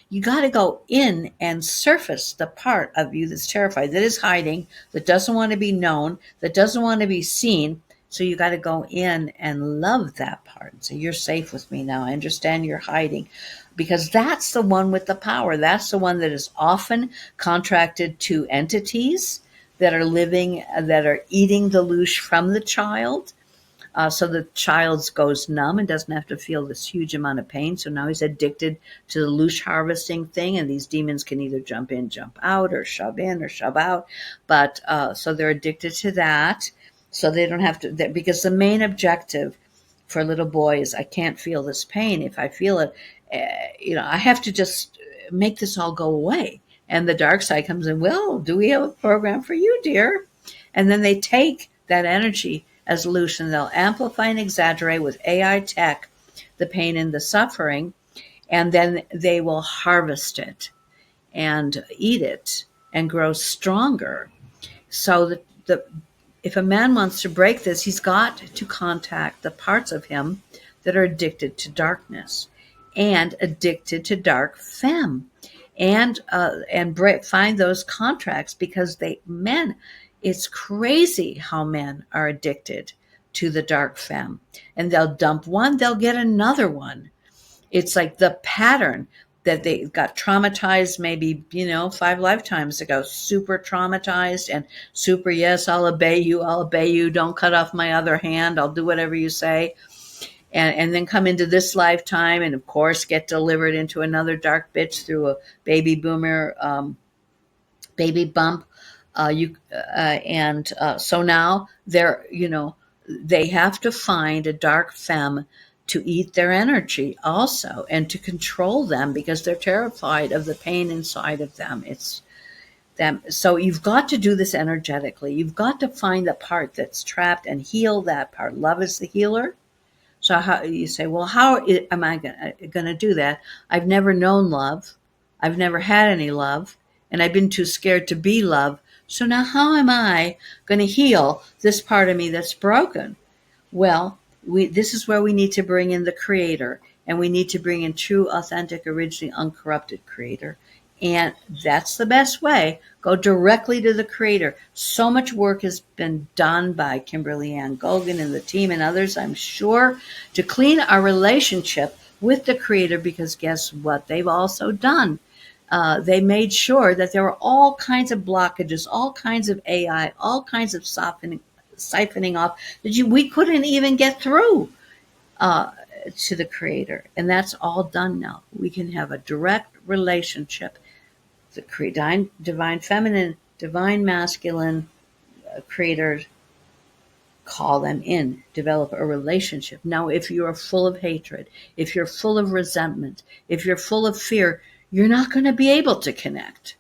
You got to go in and surface the part of you that's terrified, that is hiding, that doesn't want to be known, that doesn't want to be seen. So you got to go in and love that part and say, you're safe with me now. I understand you're hiding. Because that's the one with the power. That's the one that is often contracted to entities that are living, that are eating the loosh from the child. So the child goes numb and doesn't have to feel this huge amount of pain. So now he's addicted to the loosh harvesting thing, and these demons can either jump in, jump out, or shove in or shove out. But so they're addicted to that. So they don't have to, because the main objective for a little boy is, I can't feel this pain. If I feel it, I have to just make this all go away. And the dark side comes in, well, do we have a program for you, dear? And then they take that energy as loose, and they'll amplify and exaggerate with AI tech the pain and the suffering, and then they will harvest it and eat it and grow stronger. So if a man wants to break this, he's got to contact the parts of him that are addicted to darkness and addicted to dark femme, and find those contracts, because it's crazy how men are addicted to the dark femme, and they'll dump one, they'll get another one. It's like the pattern that they got traumatized maybe, 5 lifetimes ago, super traumatized and super, yes, I'll obey you. Don't cut off my other hand. I'll do whatever you say. And then come into this lifetime and, of course, get delivered into another dark bitch through a baby boomer, baby bump. So now they have to find a dark femme to eat their energy also, and to control them, because they're terrified of the pain inside of them. It's them. So you've got to do this energetically. You've got to find the part that's trapped and heal that part. Love is the healer. So how you say, well, how am I going to do that? I've never known love. I've never had any love, and I've been too scared to be love. So now how am I going to heal this part of me that's broken? Well, this is where we need to bring in the creator, and we need to bring in true, authentic, originally uncorrupted creator. And that's the best way. Go directly to the creator. So much work has been done by Kimberly Ann Gogan and the team and others, I'm sure, to clean our relationship with the creator, because guess what? They've also done. They made sure that there were all kinds of blockages, all kinds of AI, all kinds of siphoning off that we couldn't even get through to the creator. And that's all done now. We can have a direct relationship. The divine feminine, divine masculine creator call them in, develop a relationship. Now, if you are full of hatred, if you're full of resentment, if you're full of fear, you're not going to be able to connect.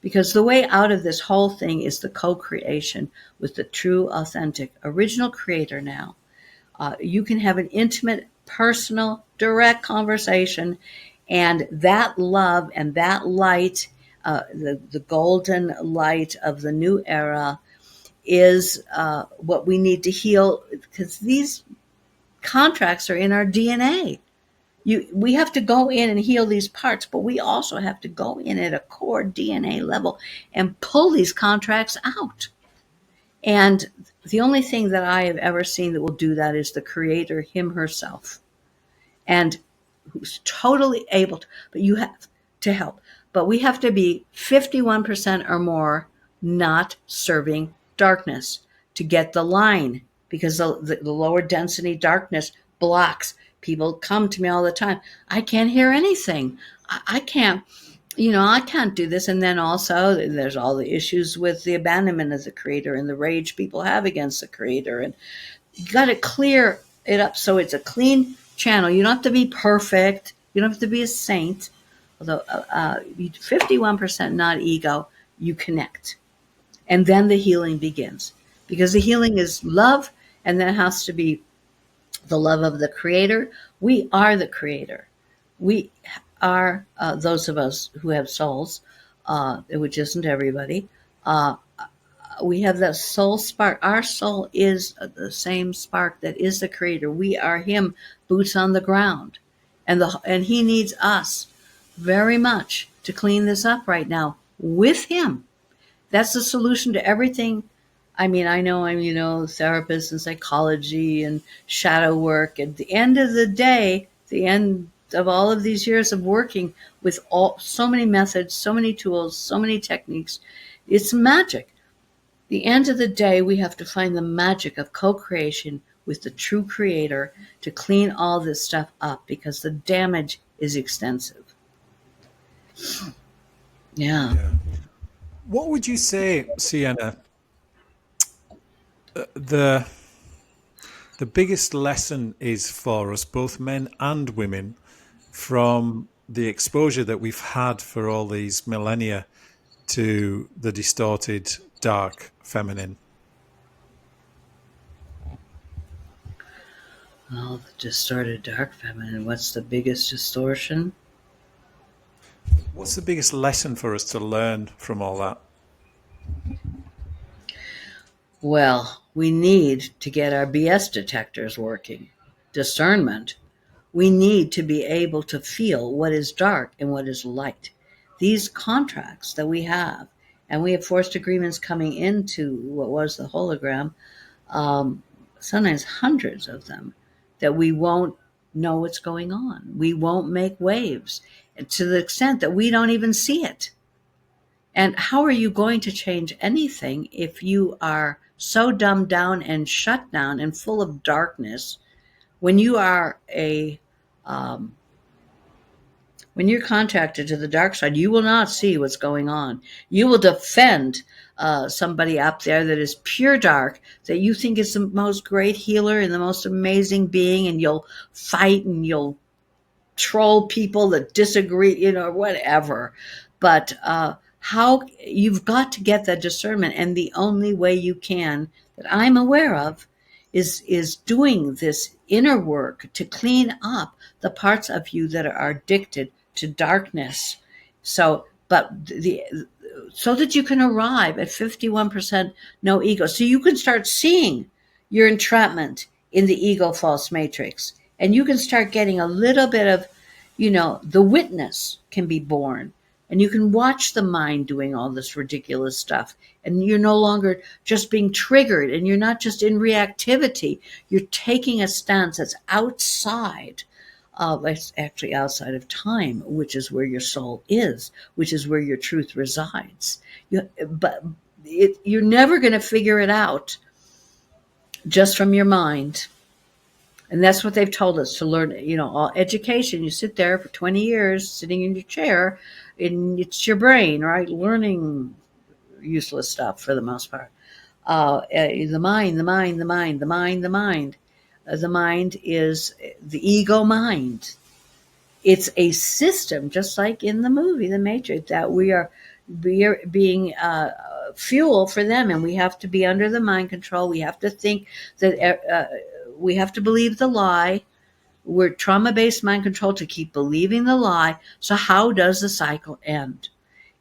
Because the way out of this whole thing is the co-creation with the true, authentic, original creator now. You can have an intimate, personal, direct conversation, and that love and that light, the golden light of the new era, is what we need to heal, because these contracts are in our DNA. We have to go in and heal these parts, but we also have to go in at a core DNA level and pull these contracts out. And the only thing that I have ever seen that will do that is the creator, him herself, and who's totally able to, but you have to help. But we have to be 51% or more not serving darkness to get the line, because the lower density darkness blocks. People come to me all the time. I can't hear anything. I can't, I can't do this. And then also there's all the issues with the abandonment of the creator and the rage people have against the creator. And you got to clear it up so it's a clean channel. You don't have to be perfect. You don't have to be a saint. Although 51% not ego, you connect. And then the healing begins. Because the healing is love, and then it has to be the love of the creator. We are the creator. We are those of us who have souls, which isn't everybody. We have that soul spark. Our soul is the same spark that is the creator. We are him, boots on the ground. And he needs us very much to clean this up right now with him. That's the solution to everything. I mean, I know I'm, therapist and psychology and shadow work. At the end of the day, the end of all of these years of working with so many methods, so many tools, so many techniques, it's magic. The end of the day, we have to find the magic of co-creation with the true creator to clean all this stuff up, because the damage is extensive. Yeah. What would you say, Sienna, the biggest lesson is for us, both men and women, from the exposure that we've had for all these millennia to the distorted, dark feminine? Well, the distorted dark feminine, what's the biggest distortion? What's the biggest lesson for us to learn from all that? Well, we need to get our BS detectors working. Discernment. We need to be able to feel what is dark and what is light. These contracts that we have, and we have forced agreements coming into what was the hologram, sometimes hundreds of them, that we won't know what's going on. We won't make waves, to the extent that we don't even see it. And how are you going to change anything if you are so dumbed down and shut down and full of darkness? When you are when you're contracted to the dark side, you will not see what's going on. You will defend somebody up there that is pure dark, that you think is the most great healer and the most amazing being, and you'll fight and you'll troll people that disagree, whatever. But how you've got to get that discernment, and the only way you can, that I'm aware of, is doing this inner work to clean up the parts of you that are addicted to darkness. So that you can arrive at 51% no ego, so you can start seeing your entrapment in the ego false matrix, and you can start getting a little bit of, the witness can be born. And you can watch the mind doing all this ridiculous stuff. And you're no longer just being triggered, and you're not just in reactivity. You're taking a stance that's outside. It's actually outside of time, which is where your soul is, which is where your truth resides. You're never going to figure it out just from your mind. And that's what they've told us to learn, all education. You sit there for 20 years sitting in your chair, and it's your brain, right? Learning useless stuff for the most part. The mind, the mind, the mind, the mind, the mind. The mind is the ego mind. It's a system, just like in the movie, The Matrix, that we are being fuel for them, and we have to be under the mind control. We have to think that we have to believe the lie. We're trauma-based mind control to keep believing the lie. So how does the cycle end?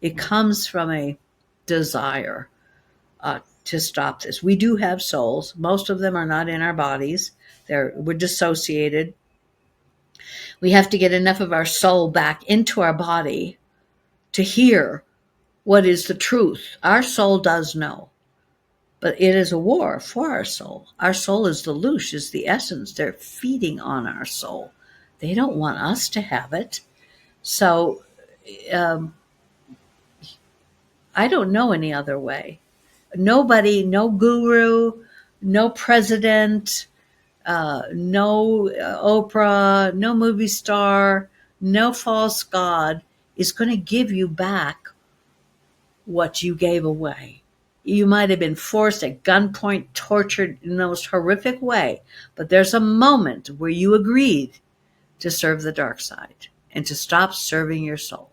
It comes from a desire to stop this. We do have souls. Most of them are not in our bodies. We're dissociated. We have to get enough of our soul back into our body to hear what is the truth. Our soul does know, but it is a war for our soul. Our soul is the loosh, is the essence. They're feeding on our soul. They don't want us to have it. So I don't know any other way. Nobody, no guru, no president, no Oprah, no movie star, no false god is going to give you back what you gave away. You might have been forced at gunpoint, tortured in the most horrific way, but there's a moment where you agreed to serve the dark side and to stop serving your soul.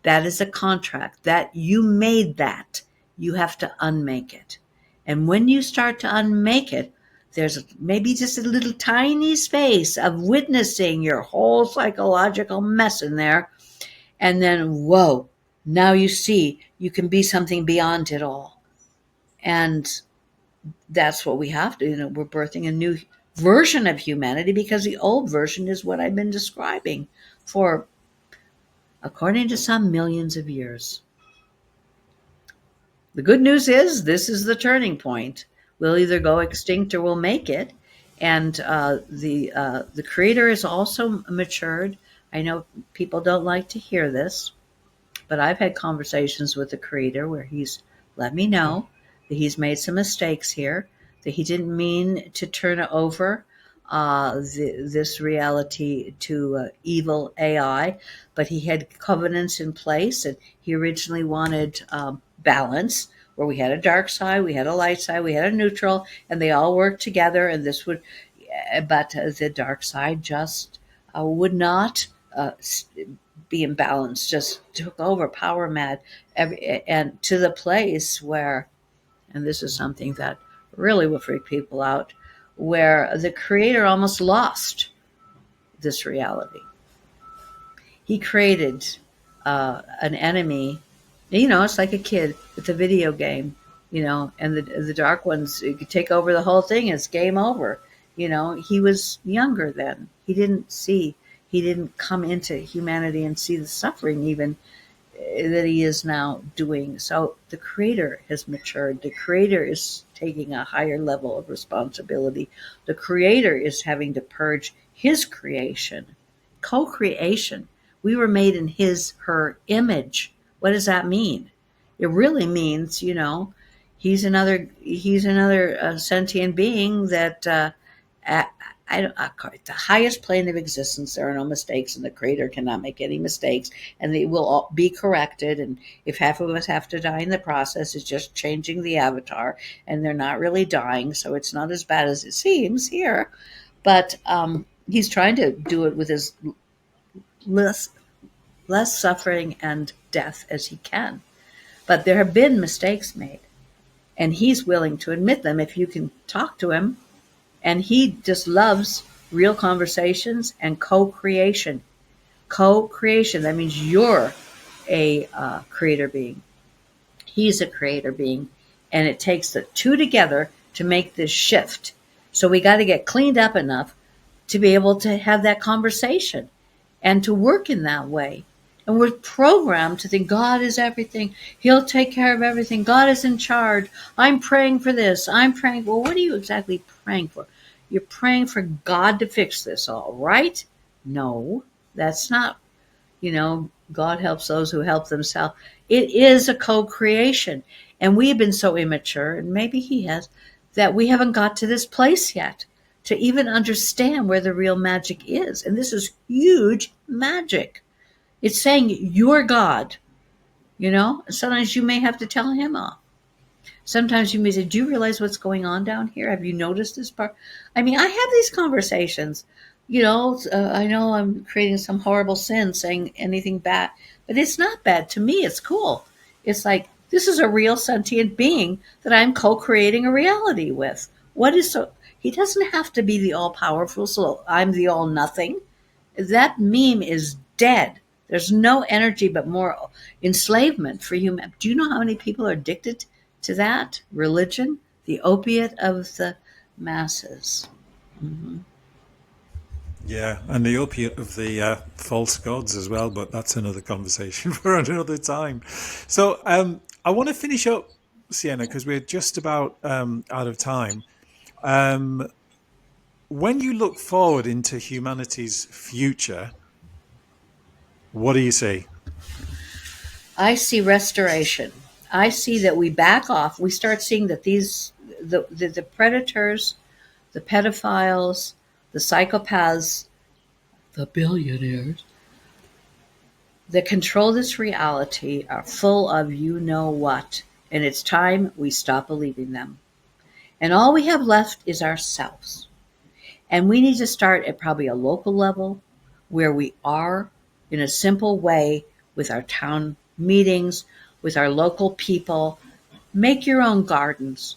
That is a contract that you made that. You have to unmake it. And when you start to unmake it, there's maybe just a little tiny space of witnessing your whole psychological mess in there. And then, whoa, now you see you can be something beyond it all. And that's what we have to, we're birthing a new version of humanity, because the old version is what I've been describing for, according to some, millions of years. The good news is this is the turning point. We'll either go extinct or we'll make it. And the Creator is also matured. I know people don't like to hear this, but I've had conversations with the Creator where he's let me know that he's made some mistakes here, that he didn't mean to turn over this reality to evil AI, but he had covenants in place, and he originally wanted balance, where we had a dark side, we had a light side, we had a neutral, and they all worked together. And this would, but the dark side just would not be in balance, just took over, power mad, and to the place where, and this is something that really will freak people out, where the Creator almost lost this reality. He created an enemy. It's like a kid with a video game, and the dark ones, you could take over the whole thing. It's game over. He was younger then. He didn't come into humanity and see the suffering even that he is now doing. So the Creator has matured. The Creator is taking a higher level of responsibility. The Creator is having to purge his creation, co-creation. We were made in her image. What does that mean? It really means, he's another sentient being that at the highest plane of existence, there are no mistakes, and the Creator cannot make any mistakes, and they will all be corrected. And if half of us have to die in the process, it's just changing the avatar, and they're not really dying, so it's not as bad as it seems here. But he's trying to do it with as less suffering and death as he can. But there have been mistakes made, and he's willing to admit them if you can talk to him. And he just loves real conversations and co-creation. Co-creation, that means you're a creator being. He's a creator being. And it takes the two together to make this shift. So we got to get cleaned up enough to be able to have that conversation and to work in that way. And we're programmed to think God is everything. He'll take care of everything. God is in charge. I'm praying for this. I'm praying. Well, what are you exactly praying for? You're praying for God to fix this all, right? No, that's not, God helps those who help themselves. It is a co-creation. And we've been so immature, and maybe he has, that we haven't got to this place yet to even understand where the real magic is. And this is huge magic. It's saying you're God, Sometimes you may have to tell him off. Sometimes you may say, do you realize what's going on down here? Have you noticed this part? I mean, I have these conversations. I know I'm creating some horrible sin saying anything bad, but it's not bad. To me, it's cool. It's like, this is a real sentient being that I'm co creating a reality with. What is so? He doesn't have to be the all powerful, so I'm the all nothing. That meme is dead. There's no energy but more enslavement for human. Do you know how many people are addicted to that? Religion, the opiate of the masses. Hmm. Yeah, and the opiate of the false gods as well, but that's another conversation for another time. So I want to finish up, Sienna, because we're just about out of time. Um, when you look forward into humanity's future, what do you see? I see restoration. I see that we back off. We start seeing that the predators, the pedophiles, the psychopaths, the billionaires that control this reality are full of you know what. And it's time we stop believing them. And all we have left is ourselves. And we need to start at probably a local level where we are in a simple way with our town meetings, with our local people. Make your own gardens.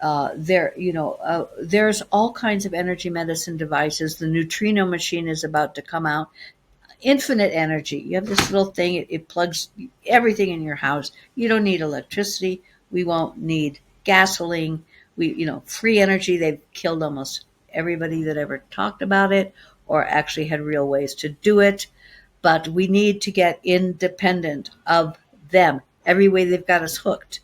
There's all kinds of energy medicine devices. The neutrino machine is about to come out. Infinite energy. You have this little thing, it plugs everything in your house. You don't need electricity. We won't need gasoline. Free energy. They've killed almost everybody that ever talked about it or actually had real ways to do it. But we need to get independent of them. Every way they've got us hooked.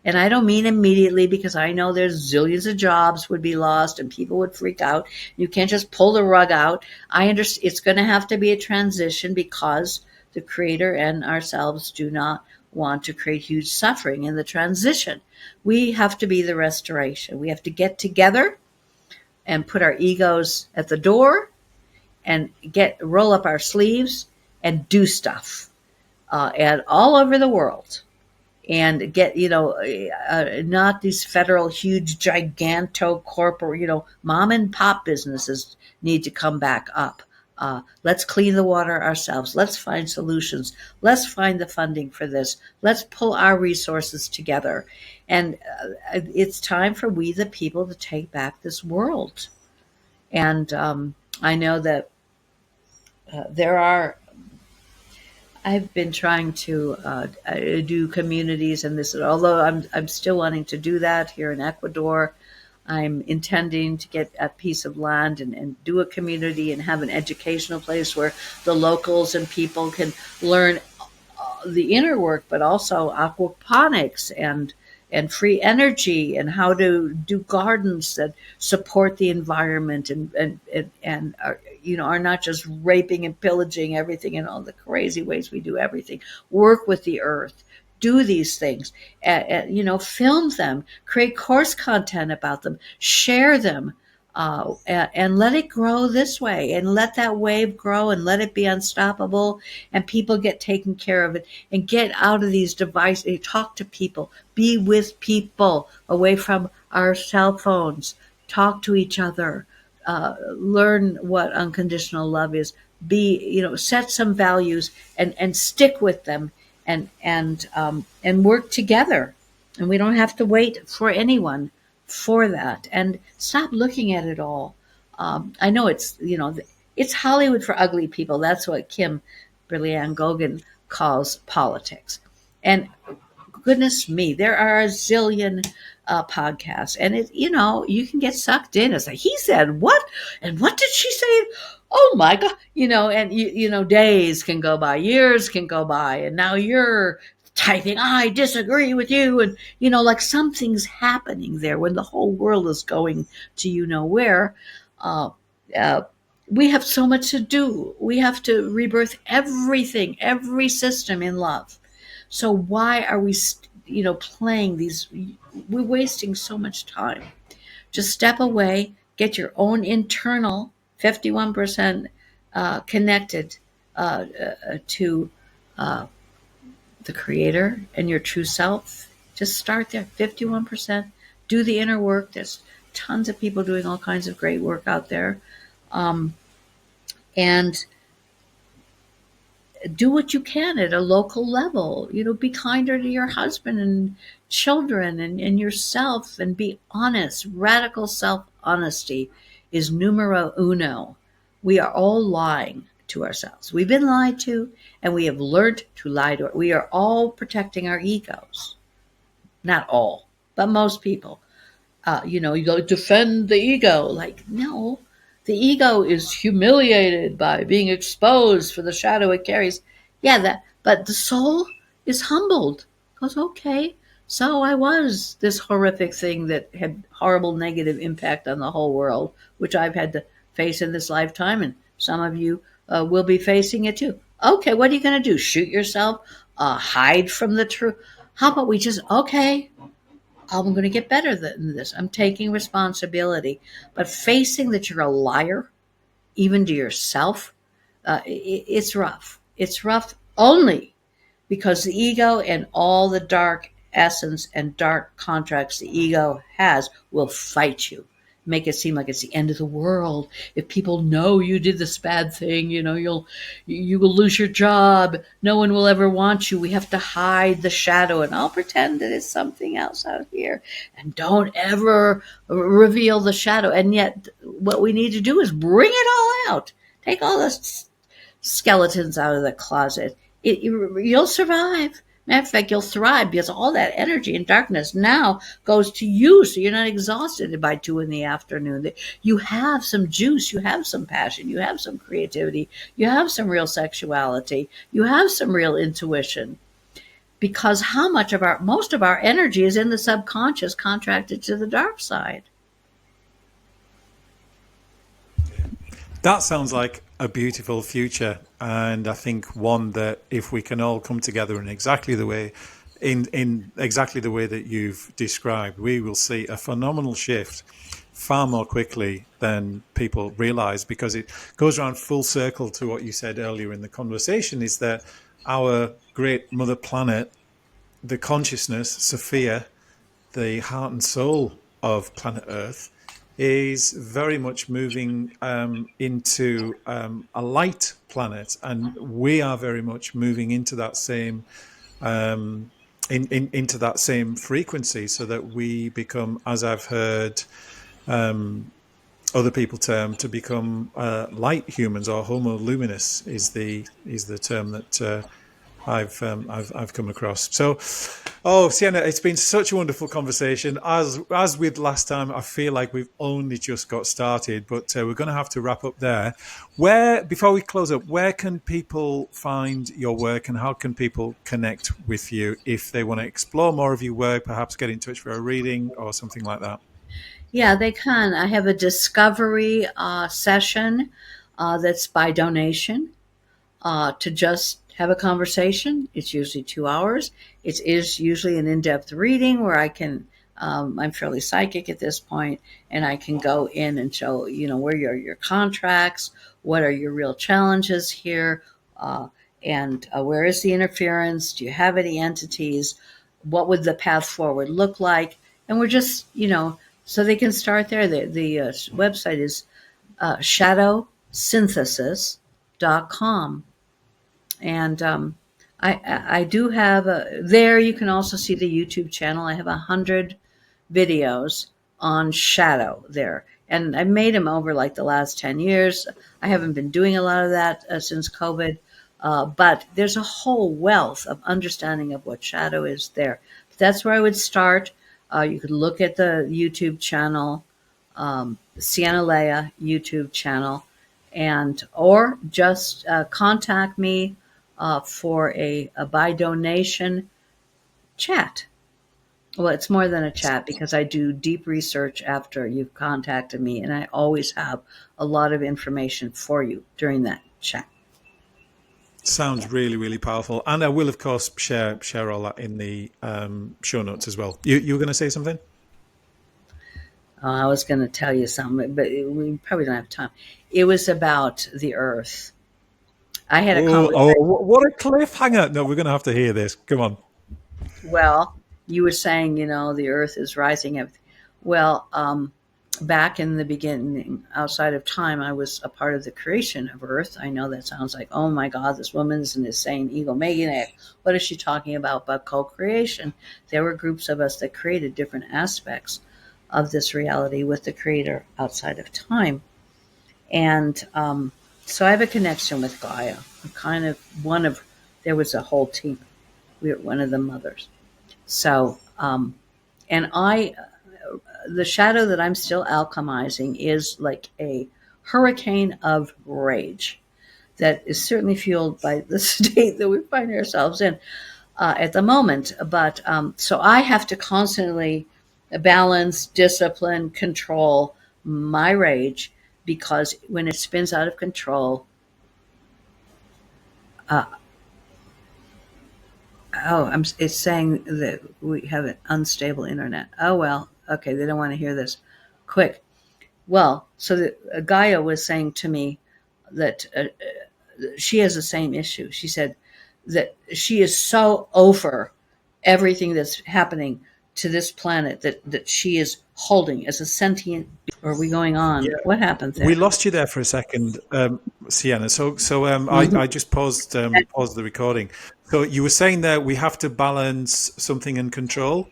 And I don't mean immediately, because I know there's zillions of jobs would be lost and people would freak out. You can't just pull the rug out. I understand it's going to have to be a transition, because the Creator and ourselves do not want to create huge suffering in the transition. We have to be the restoration. We have to get together and put our egos at the door and roll up our sleeves and do stuff, and all over the world. And get, not these federal, huge, giganto corporate, mom and pop businesses need to come back up. Let's clean the water ourselves. Let's find solutions. Let's find the funding for this. Let's pull our resources together. And it's time for we, the people, to take back this world. And I know that I've been trying to do communities and this, although I'm still wanting to do that here in Ecuador. I'm intending to get a piece of land and do a community and have an educational place where the locals and people can learn the inner work, but also aquaponics and free energy, and how to do gardens that support the environment and are not just raping and pillaging everything in all the crazy ways we do everything. Work with the earth. Do these things, film them, create course content about them, share them, and let it grow this way, and let that wave grow, and let it be unstoppable, and people get taken care of it, and get out of these devices, talk to people, be with people, away from our cell phones, talk to each other, learn what unconditional love is, set some values and stick with them, and work together. And we don't have to wait for anyone for that. And stop looking at it all. I know it's Hollywood for ugly people. That's what Kim Brilliant Gogan calls politics. And goodness me, there are a zillion podcasts, and you can get sucked in. It's like, he said what, and what did she say? Oh my God, and days can go by, years can go by, and now you're typing, I disagree with you, and like something's happening there when the whole world is going to where. Uh, uh, we have so much to do. We have to rebirth everything, every system in love. So why are we, playing these? We're wasting so much time. Just step away, get your own internal 51% connected to the Creator and your true self, Just start there, 51%. Do the inner work. There's tons of people doing all kinds of great work out there. And do what you can at a local level. Be kinder to your husband and children and yourself, and be honest. Radical self honesty is numero uno. We are all lying to ourselves. We've been lied to, and we have learned to lie to it. We are all protecting our egos. Not all, but most people. You go defend the ego. Like, no, the ego is humiliated by being exposed for the shadow it carries. Yeah, but the soul is humbled. Goes, okay, so I was this horrific thing that had horrible negative impact on the whole world, which I've had to face in this lifetime, and some of you will be facing it too. Okay, what are you going to do? Shoot yourself? Hide from the truth? How about we just, okay, I'm going to get better than this. I'm taking responsibility. But facing that you're a liar, even to yourself, it's rough. It's rough only because the ego and all the dark essence and dark contracts the ego has will fight you. Make it seem like it's the end of the world. If people know you did this bad thing, you will lose your job. No one will ever want you. We have to hide the shadow, and I'll pretend that it's something else out here. And don't ever reveal the shadow. And yet, what we need to do is bring it all out. Take all the skeletons out of the closet. You'll survive. Matter of fact, you'll thrive, because all that energy and darkness now goes to you, so you're not exhausted by 2 PM. You have some juice, you have some passion, you have some creativity, you have some real sexuality, you have some real intuition. Because most of our energy is in the subconscious, contracted to the dark side. That sounds like a beautiful future, and I think one that if we can all come together in exactly the way that you've described, we will see a phenomenal shift far more quickly than people realize, because it goes around full circle to what you said earlier in the conversation, is that our great mother planet, the consciousness, Sophia, the heart and soul of planet Earth, is very much moving into a light planet, and we are very much moving into that same into that same frequency, so that we become, as I've heard other people term, to become light humans, or Homo luminous is the term that I've come across. So, Sienna, it's been such a wonderful conversation. As with last time, I feel like we've only just got started, but we're going to have to wrap up there. Before we close up, where can people find your work, and how can people connect with you if they want to explore more of your work, perhaps get in touch for a reading or something like that? Yeah, they can. I have a discovery session that's by donation to just have a conversation. It's usually 2 hours. It is usually an in-depth reading where I can, I'm fairly psychic at this point, and I can go in and show, where are your contracts, what are your real challenges here, and where is the interference? Do you have any entities? What would the path forward look like? And we're just, so they can start there. The website is shadowsynthesis.com. And I do have there. You can also see the YouTube channel. I have 100 videos on shadow there, and I've made them over like the last 10 years. I haven't been doing a lot of that since COVID, but there's a whole wealth of understanding of what shadow is there. That's where I would start. You could look at the YouTube channel, Sienna Lea YouTube channel, or just contact me for a by donation chat. Well, it's more than a chat, because I do deep research after you've contacted me, and I always have a lot of information for you during that chat. Sounds really, really powerful. And I will, of course, share all that in the show notes as well. You were going to say something? I was going to tell you something, but we probably don't have time. It was about the earth. I had a conversation. Oh, what a cliffhanger. No, we're going to have to hear this. Come on. Well, you were saying, the earth is rising. Well, back in the beginning, outside of time, I was a part of the creation of earth. I know that sounds like, oh my God, this woman's an insane egomaniac. What is she talking about? But co-creation. There were groups of us that created different aspects of this reality with the creator outside of time. And so I have a connection with Gaia. I'm kind of there was a whole team. We were one of the mothers. So, and the shadow that I'm still alchemizing is like a hurricane of rage that is certainly fueled by the state that we find ourselves in at the moment. But so I have to constantly balance, discipline, control my rage, because when it spins out of control, it's saying that we have an unstable internet. Oh, well, okay, they don't want to hear this. Quick. Well, so Gaia was saying to me that she has the same issue. She said that she is so over everything that's happening to this planet that she is holding as a sentient. Are we going on? Yeah. What happened there? We lost you there for a second, Sienna. So I just paused the recording. So you were saying that we have to balance something and control?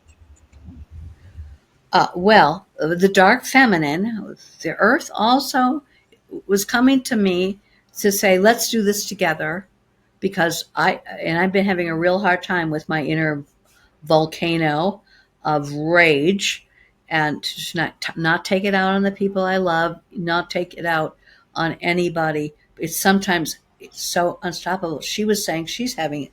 Well, the dark feminine, the earth also was coming to me to say, let's do this together, because I've been having a real hard time with my inner volcano of rage, and to not take it out on the people I love, not take it out on anybody. It's so unstoppable. She was saying she's having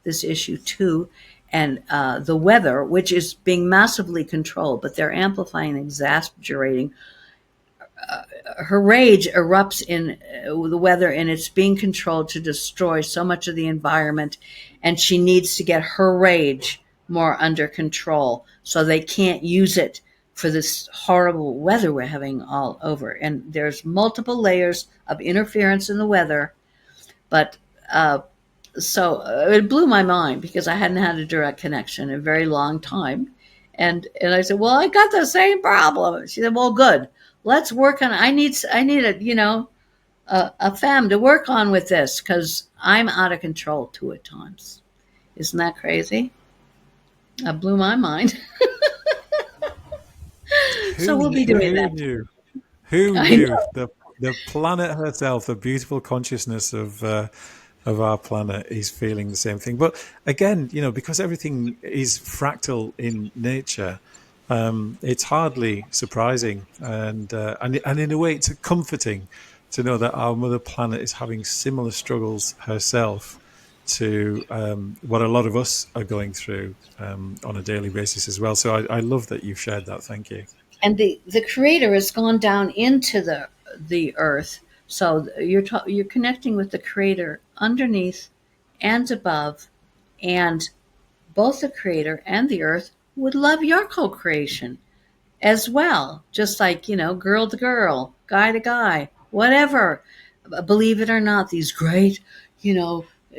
this issue too. And the weather, which is being massively controlled, but they're amplifying, exasperating. Her rage erupts in the weather, and it's being controlled to destroy so much of the environment. And she needs to get her rage more under control so they can't use it for this horrible weather we're having all over. And there's multiple layers of interference in the weather, but so it blew my mind, because I hadn't had a direct connection in a very long time. And I said, well, I got the same problem. She said, well, good. Let's work on it. I need a femme to work on with this, because I'm out of control too at times. Isn't that crazy? That blew my mind. So we'll be doing that. Who knew? The planet herself, the beautiful consciousness of our planet, is feeling the same thing. But again, because everything is fractal in nature, it's hardly surprising, and in a way, it's comforting to know that our mother planet is having similar struggles herself to what a lot of us are going through on a daily basis as well. So I love that you've shared that. Thank you. And the creator has gone down into the earth. So you're connecting with the creator underneath and above, and both the creator and the earth would love your co-creation as well. Just like, girl to girl, guy to guy, whatever. Believe it or not, these great,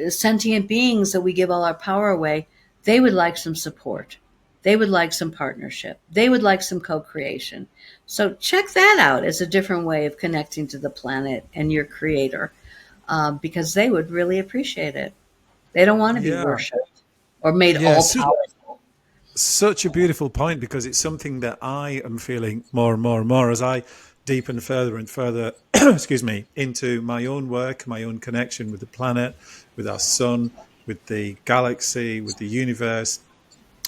sentient beings that we give all our power away, they would like some support. They would like some partnership. They would like some co-creation. So check that out as a different way of connecting to the planet and your creator, because they would really appreciate it. They don't want to be worshipped or made all powerful. Such a beautiful point, because it's something that I am feeling more and more and more as I deepen further and further, excuse me, into my own work, my own connection with the planet, with our sun, with the galaxy, with the universe,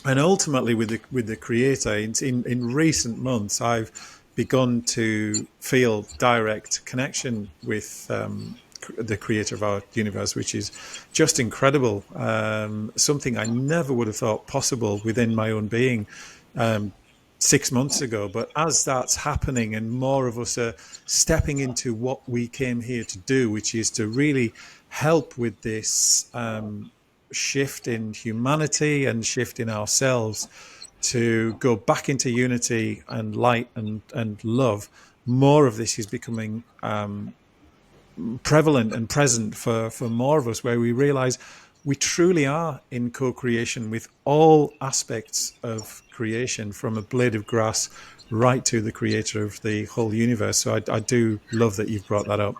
and ultimately with the creator. In recent months, I've begun to feel direct connection with the creator of our universe, which is just incredible. Something I never would have thought possible within my own being 6 months ago. But as that's happening and more of us are stepping into what we came here to do, which is to really help with this shift in humanity and shift in ourselves, to go back into unity and light and love, more of this is becoming prevalent and present for more of us, where we realize we truly are in co-creation with all aspects of creation, from a blade of grass right to the creator of the whole universe. So I do love that you've brought that up.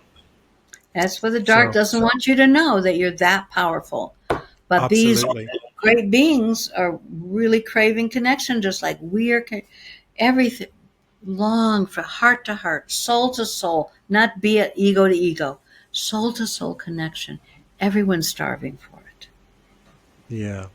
That's what the dark So doesn't want you to know, that you're that powerful. But these absolutely. great beings are really craving connection, just like we are. Everything long for heart to heart, soul to soul, not be it ego to ego, soul to soul connection. Everyone's starving for it. Yeah.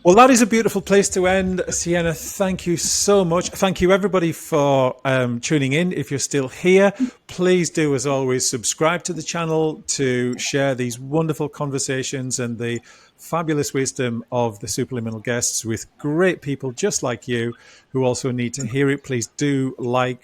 Well, that is a beautiful place to end. Sienna, thank you so much. Thank you, everybody, for tuning in. If you're still here, please do, as always, subscribe to the channel to share these wonderful conversations and the fabulous wisdom of the Superliminal guests with great people just like you who also need to hear it. Please do like,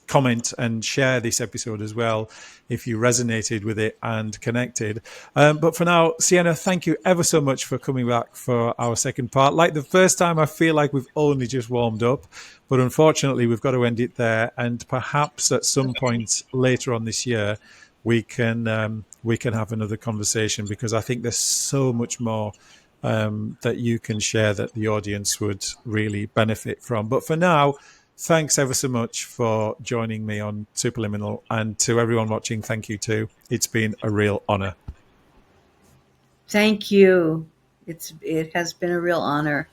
comment and share this episode as well if you resonated with it and connected. But for now, Sienna, thank you ever so much for coming back for our second part. Like the first time, I feel like we've only just warmed up, but unfortunately we've got to end it there, and perhaps at some point later on this year we can have another conversation, because I think there's so much more that you can share that the audience would really benefit from. But for now, thanks ever so much for joining me on Superliminal, and to everyone watching, thank you too. It's been a real honor. Thank you. It has been a real honor,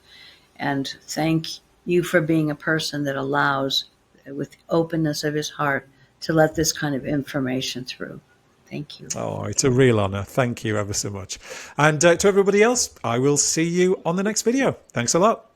and thank you for being a person that allows, with openness of his heart, to let this kind of information through. Thank you. Oh, it's a real honor. Thank you ever so much. And to everybody else, I will see you on the next video. Thanks a lot.